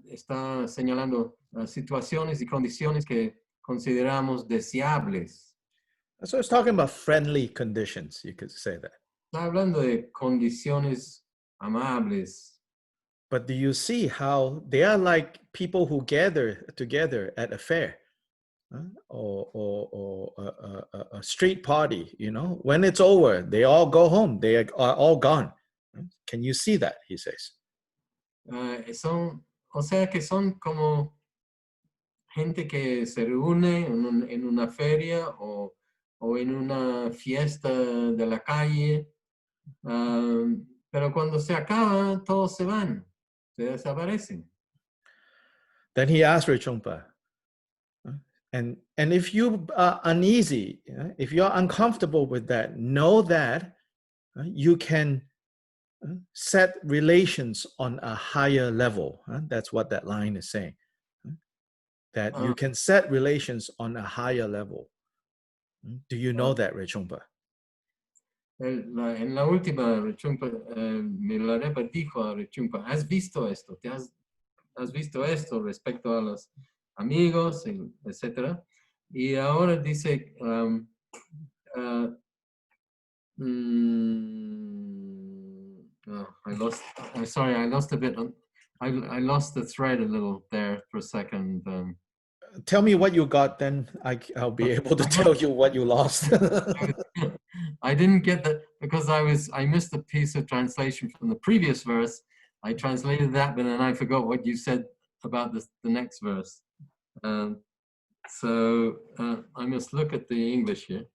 está señalando situaciones y condiciones que consideramos deseables. So it's talking about friendly conditions, you could say that. Está hablando de condiciones amables. But do you see how they are like people who gather together at a fair or a street party, When it's over, they all go home. They are all gone. Can you see that, he says? O sea que son como gente que se reúne en una feria o o en una fiesta de la calle, pero cuando se acaba, todos se van, se desaparecen. Then he asked Rinpoche, and if you are uneasy, if you're uncomfortable with that, know that you can set relations on a higher level. That's what that line is saying. That you can set relations on a higher level. Do you know that, Rinpoche? En la última, Milarepa dijo a Rinpoche, ¿has visto esto? ¿Has visto esto respecto a los amigos, etcétera? Y ahora dice, I lost a bit. I lost the thread a little there for a second. Tell me what you got, then I'll be able to tell you what you lost. I didn't get that because I missed a piece of translation from the previous verse. I translated that, but then I forgot what you said about the next verse. So I must look at the English here.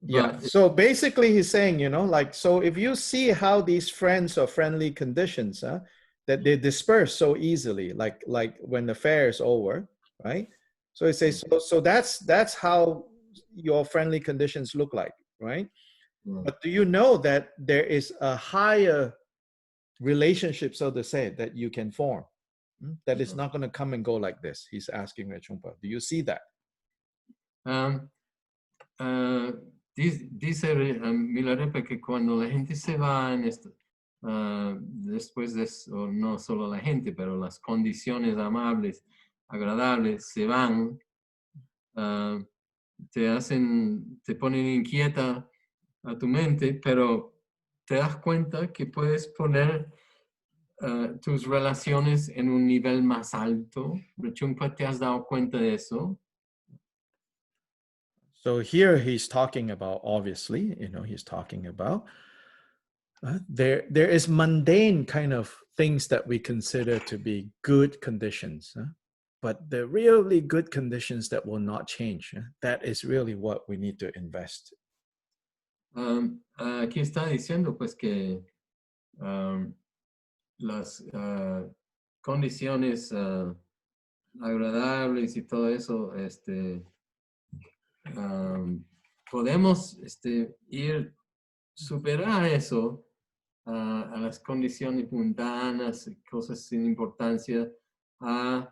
Yeah, so basically he's saying, like, so if you see how these friends or friendly conditions, that they disperse so easily, like when the fair is over, right? So it says, so that's how your friendly conditions look like, right? But do you know that there is a higher relationship, so to say, that you can form? That is not going to come and go like this. He's asking Rinpoche. Do you see that? Dice Milarepa que cuando la gente se va en esto, después de eso, no solo la gente, pero las condiciones amables, agradables, se van, te ponen inquieta a tu mente, pero te das cuenta que puedes poner tus relaciones en un nivel más alto. Rinpoche, ¿te has dado cuenta de eso? So here he's talking about, obviously, he's talking about there is mundane kind of things that we consider to be good conditions, but the really good conditions that will not change. That is really what we need to invest. Aquí está diciendo pues que las condiciones agradables y todo eso, podemos ir superar eso a las condiciones mundanas, cosas sin importancia, a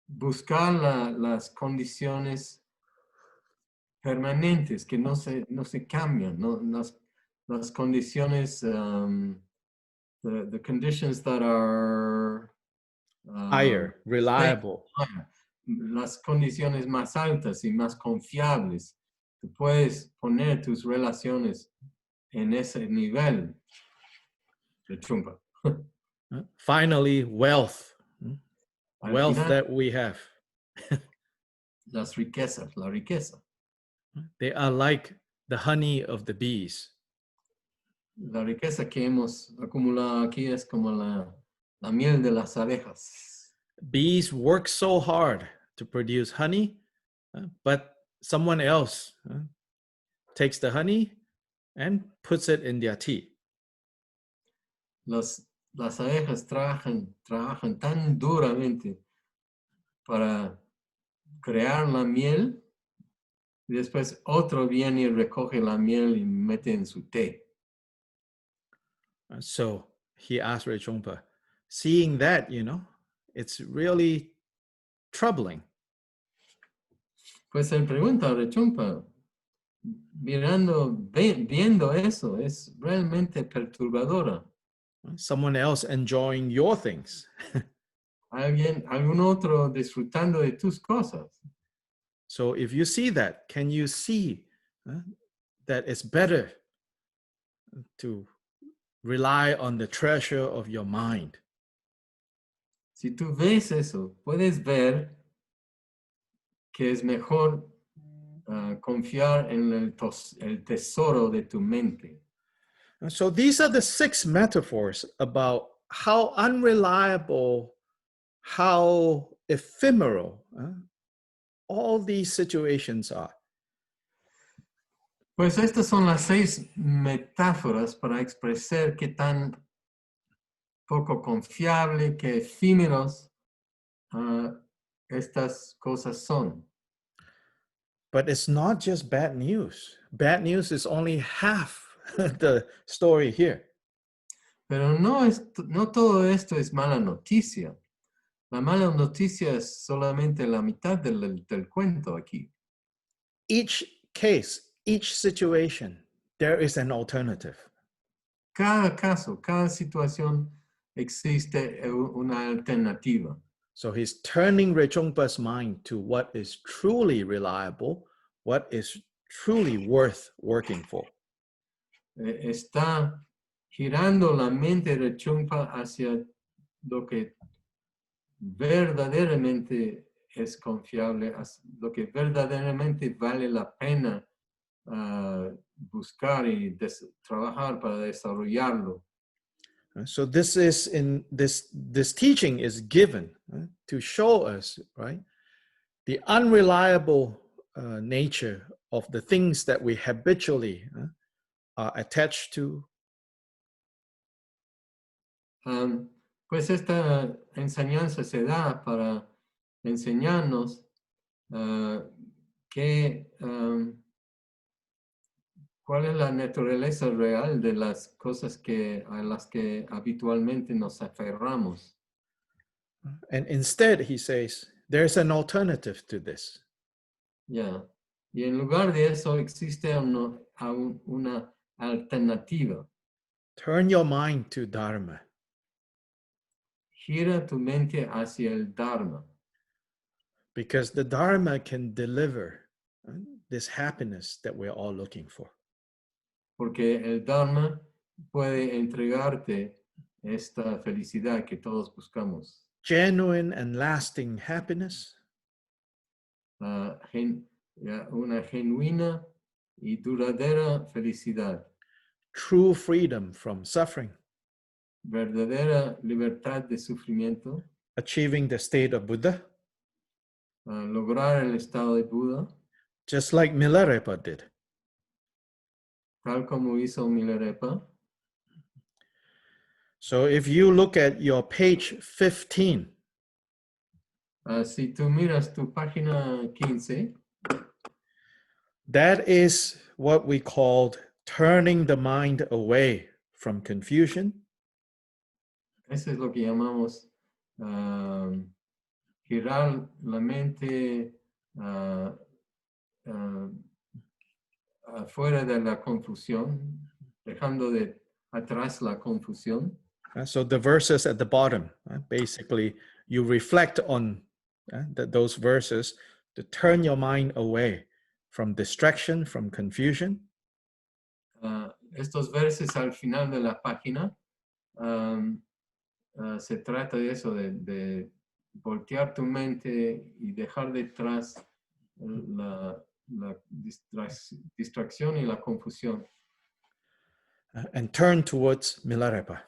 buscar las condiciones permanentes que no se cambian, ¿no? Las condiciones, the conditions that are higher, reliable. Las condiciones más altas y más confiables. Tú puedes poner tus relaciones en ese nivel de chumpa. Finally, wealth. Wealth final, that we have. Las riquezas, la riqueza. They are like the honey of the bees. La riqueza que hemos acumulado aquí es como la miel de las abejas. Bees work so hard to produce honey, but someone else takes the honey and puts it in their tea. Las abejas trabajan tan duramente para crear la miel y después otro viene y recoge la miel y mete en su té. So he asked Rinpoche, seeing that, it's really troubling. Pues él pregunta a Rinpoche, viendo eso, es realmente perturbadora. Someone else enjoying your things. Algún otro disfrutando de tus cosas. So if you see that, can you see that it's better to rely on the treasure of your mind? Si tú ves eso, puedes ver que es mejor confiar en el tesoro de tu mente. So these are the 6 metaphors about how unreliable, how ephemeral all these situations are. Pues estas son las 6 metáforas para expresar qué tan poco confiable, qué efímeros estas cosas son. But it's not just bad news. Bad news is only half the story here. Pero no todo esto es mala noticia. La mala noticia es solamente la mitad del cuento aquí. Each case, each situation, there is an alternative. Cada caso, cada situación existe una alternativa. So he's turning Rechungpa's mind to what is truly reliable, what is truly worth working for. Está girando la mente de Rechungpa hacia lo que verdaderamente es confiable, lo que verdaderamente vale la pena buscar y trabajar para desarrollarlo. So this is in this teaching is given to show us, right, the unreliable nature of the things that we habitually are attached to. Pues esta enseñanza se da para enseñarnos cuál es la naturaleza real de las cosas a las que habitualmente nos aferramos. And instead, he says, there's an alternative to this. Yeah. Y en lugar de eso existe una alternativa. Turn your mind to Dharma. Gira tu mente hacia el Dharma. Because the Dharma can deliver this happiness that we're all looking for. Porque el Dharma puede entregarte esta felicidad que todos buscamos. Genuine and lasting happiness. Una genuina y duradera felicidad. True freedom from suffering. Verdadera libertad de sufrimiento. Achieving the state of Buddha. Lograr el estado de Buda. Just like Milarepa did. Tal como hizo Milarepa. So if you look at your page 15. Si tú miras tu página 15. That is what we called turning the mind away from confusion. Eso es lo que llamamos girar la mente afuera de la confusión, dejando atrás la confusión. So the verses at the bottom, basically, you reflect on those verses to turn your mind away from distraction, from confusion. Estos versos al final de la página se trata de eso, de voltear tu mente y dejar detrás la distracción y la confusión. And turn towards Milarepa.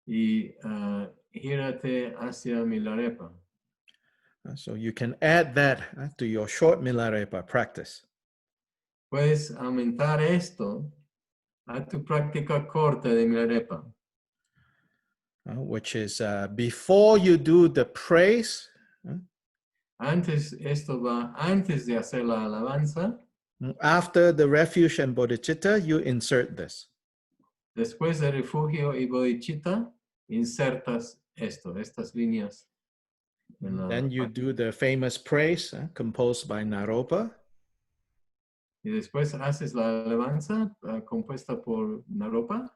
Y gírate hacia Milarepa. So you can add that to your short Milarepa practice. Puedes aumentar esto a tu práctica corta de Milarepa. Which is before you do the praise. Esto va antes de hacer la alabanza. After the refuge and bodhicitta, you insert this. Después de refugio y bodhicitta, insertas estas líneas. Then you do the famous praise composed by Naropa. Y después haces la alabanza compuesta por Naropa.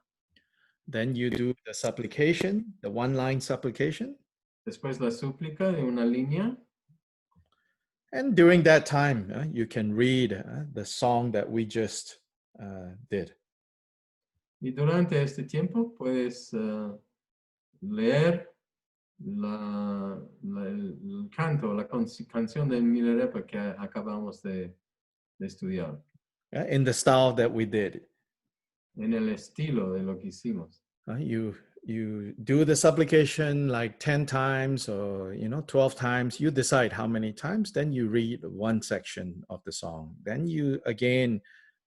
Then you do the supplication, the one-line supplication. Después la súplica de una línea. And during that time, you can read the song that we just did. Y durante este tiempo puedes leer el canto, la canción de Milarepa que acabamos de estudiar. In the style that we did. En el estilo de lo que hicimos. You you do the supplication like 10 times or 12 times. You decide how many times, then you read one section of the song, then you again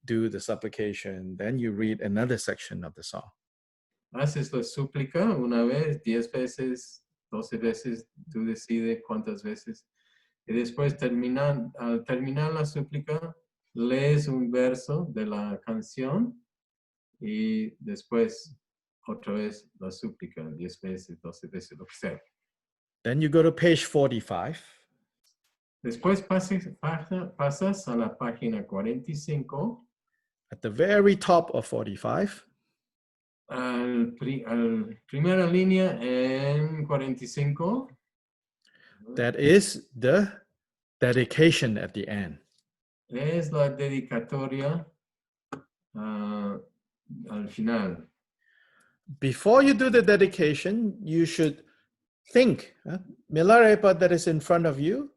do the supplication, then you read another section of the song. Haces la súplica una vez, 10 veces, 12 veces, tú decides cuántas veces. Y después al terminar la súplica, lees un verso de la canción y después otra vez la súplica, 10 veces, 12 veces, lo que sea. Then you go to page 45. Después pasas a la página 45. At the very top of 45. Al primera línea en 45. That is the dedication at the end. Es la dedicatoria al final. Before you do the dedication, you should think, Milarepa that is in front of you,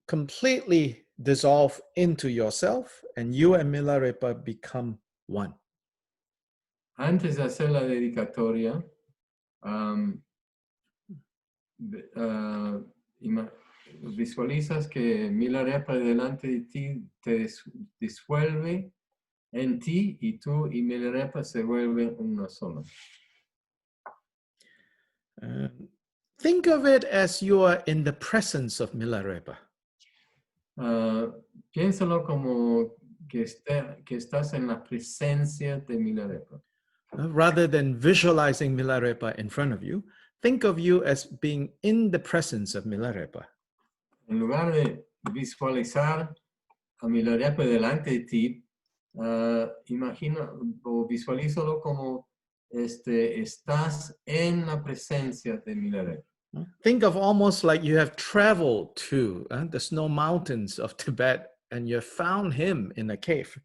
completely dissolve into yourself, and you and Milarepa become one. Antes de hacer la dedicatoria, visualizas que Milarepa delante de ti te disuelve en ti y tú y Milarepa se vuelven una sola. Think of it as you are in the presence of Milarepa. Piénsalo como que estás en la presencia de Milarepa. Rather than visualizing Milarepa in front of you, think of you as being in the presence of Milarepa. En lugar de visualizar a Milarepa delante de ti, imagina o visualízalo como estás en la presencia de Milarepa. Think of almost like you have traveled to the snow mountains of Tibet and you have found him in a cave.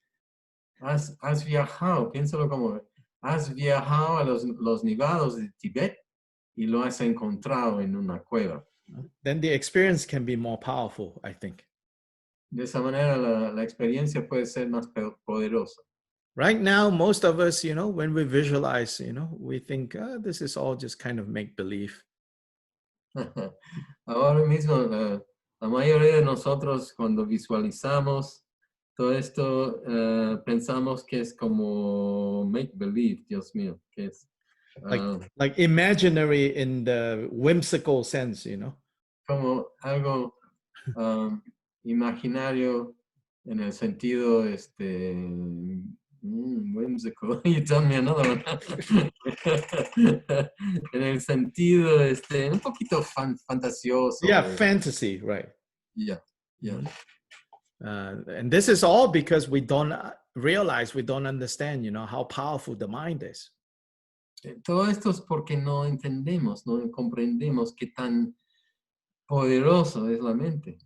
Has viajado, piénsalo como has viajado a los nevados de Tibet y lo has encontrado en una cueva. Then the experience can be more powerful, I think. De esa manera la experiencia puede ser más poderosa. Right now, most of us, when we visualize, we think, this is all just kind of make-believe. Ahora mismo, la mayoría de nosotros cuando visualizamos todo esto, pensamos que es como make-believe, Dios mío, que es... like imaginary in the whimsical sense, Como algo imaginario en el sentido, whimsical. You tell me another one. En el sentido, un poquito fantasioso. Yeah, fantasy, right. Yeah. And this is all because we don't realize, we don't understand, how powerful the mind is. Todo esto es porque no entendemos, no comprendemos qué tan poderoso es la mente.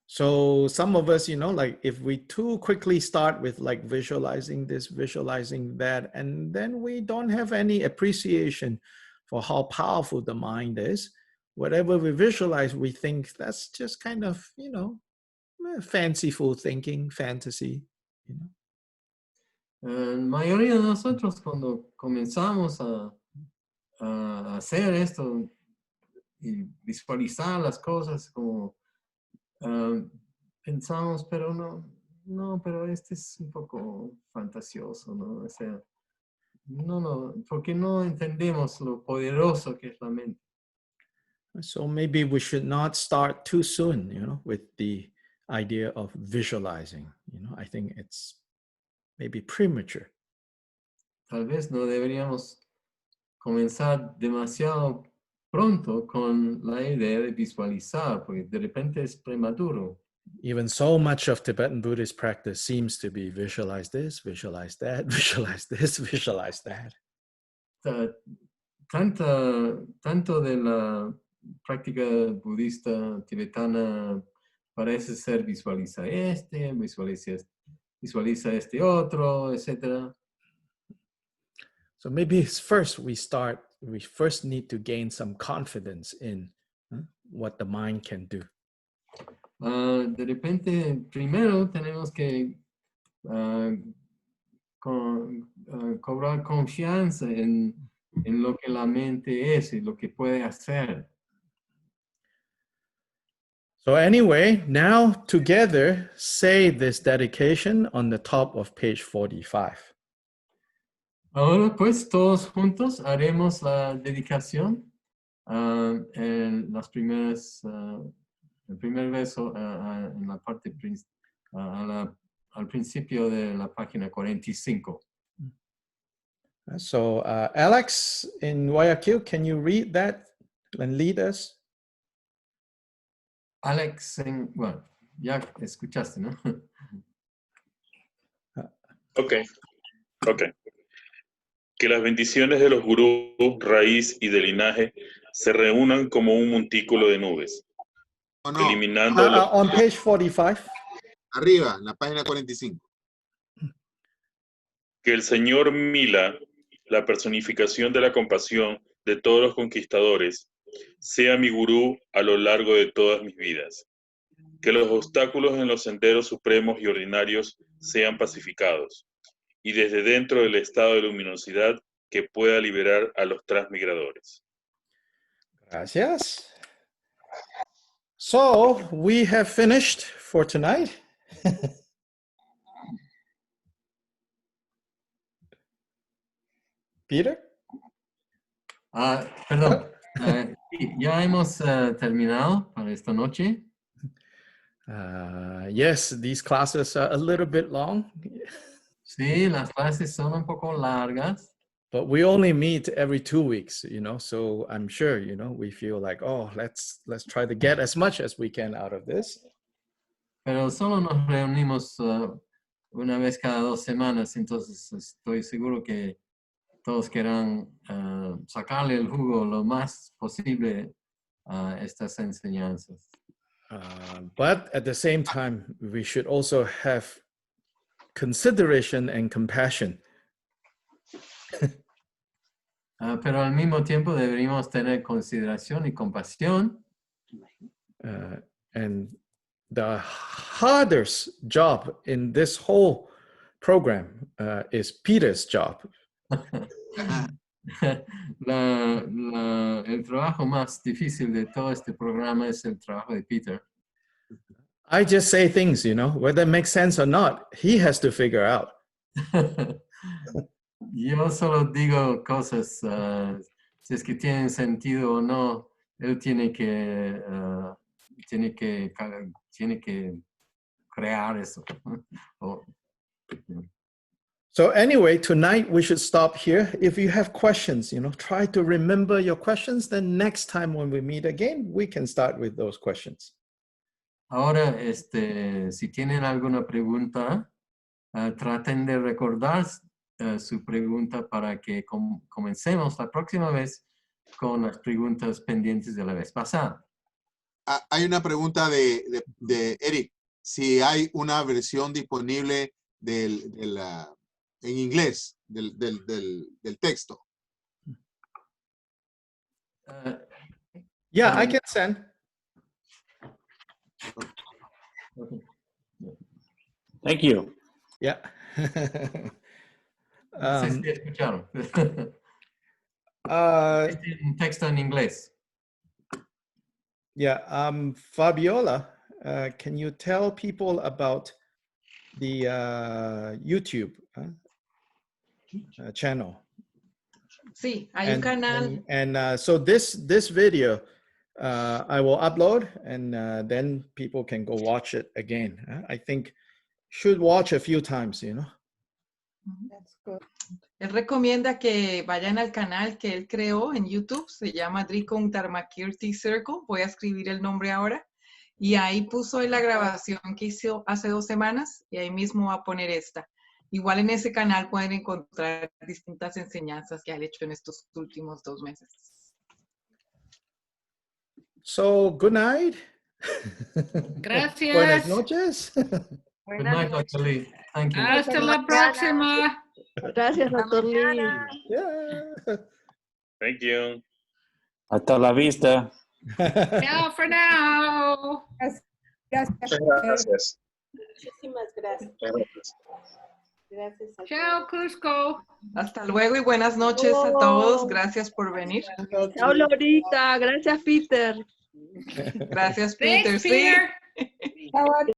So some of us, like if we too quickly start with like visualizing this, visualizing that, and then we don't have any appreciation for how powerful the mind is, whatever we visualize, we think that's just kind of, fanciful thinking, fantasy, La mayoría de nosotros cuando comenzamos a hacer esto y visualizar las cosas como pensamos, pero no, pero es un poco fantasioso, ¿no? O sea, no, porque no entendemos lo poderoso que es la mente. So maybe we should not start too soon, with the idea of visualizing. I think it's maybe premature. Tal vez no deberíamos comenzar demasiado pronto con la idea de visualizar, porque de repente es prematuro. Even so much of Tibetan Buddhist practice seems to be visualize this, visualize that, visualize this, visualize that. Tanto de la práctica budista tibetana parece ser visualiza visualiza este otro, etc. So maybe first we first need to gain some confidence in what the mind can do. De repente, primero tenemos que cobrar confianza en en lo que la mente es y lo que puede hacer. So anyway, now together say this dedication on the top of page 45. Ahora pues todos juntos haremos la dedicación en las primeras, el primer verso en la parte al principio de la página 45. So Alex in Guayaquil, can you read that and lead us? Alex, bueno, ya escuchaste, ¿no? Ok. Que las bendiciones de los gurús, raíz y de linaje se reúnan como un montículo de nubes, eliminando On page 45. Arriba, en la página 45. que el señor Mila, la personificación de la compasión de todos los conquistadores, sea mi gurú a lo largo de todas mis vidas. Que los obstáculos en los senderos supremos y ordinarios sean pacificados, y desde dentro del estado de luminosidad que pueda liberar a los transmigradores. Gracias. So we have finished for tonight. Peter? Perdón. Sí, ya hemos terminado para esta noche. Yes, these classes are a little bit long. Sí, las clases son un poco largas. But we only meet every 2 weeks, you know, so I'm sure, you know, we feel like, oh, let's try to get as much as we can out of this. Pero solo nos reunimos una vez cada 2 semanas, entonces estoy seguro que todos querrán sacarle el jugo lo más posible a estas enseñanzas. But at the same time, we should also have consideration and compassion. Pero al mismo tiempo deberíamos tener consideración y compasión. And the hardest job in this whole program is Peter's job. El trabajo más difícil de todo este programa es el trabajo de Peter. I just say things, you know, whether it makes sense or not, he has to figure out. Yo solo digo cosas, si es que tienen sentido o no, él tiene que crear eso. So anyway, tonight we should stop here. If you have questions, you know, try to remember your questions. Then next time when we meet again, we can start with those questions. Ahora, si tienen alguna pregunta, traten de recordar su pregunta para que comencemos la próxima vez con las preguntas pendientes de la vez pasada. Hay una pregunta de Eric. Si hay una versión disponible en inglés del texto. Yeah, I can send. Okay. Thank you. Yeah. No sé si escucharon. Un texto en inglés. Yeah, Fabiola, can you tell people about the YouTube channel? Sí, hay un canal. And so this video I will upload, and then people can go watch it again. I think should watch a few times, you know. That's good. Él recomienda que vayan al canal que él creó en YouTube, se llama Drikung Circle, voy a escribir el nombre ahora, y ahí puso la grabación que hizo hace 2 semanas, y ahí mismo va a poner esta. Igual en ese canal pueden encontrar distintas enseñanzas que ha hecho en estos últimos 2 meses. So, good night. Gracias. Buenas noches. Good night, Dr. Lee. Thank you. Hasta la próxima. Gracias, Dr. Lee. Yeah. Thank you. Hasta la vista. Ciao for now. Gracias. Gracias. Muchísimas gracias. Gracias. Gracias a Ciao, Cusco. Hasta luego y buenas noches a todos. Gracias por venir. Chao, Lorita. Gracias, Peter. Gracias, Peter. Thanks, Sí. Peter.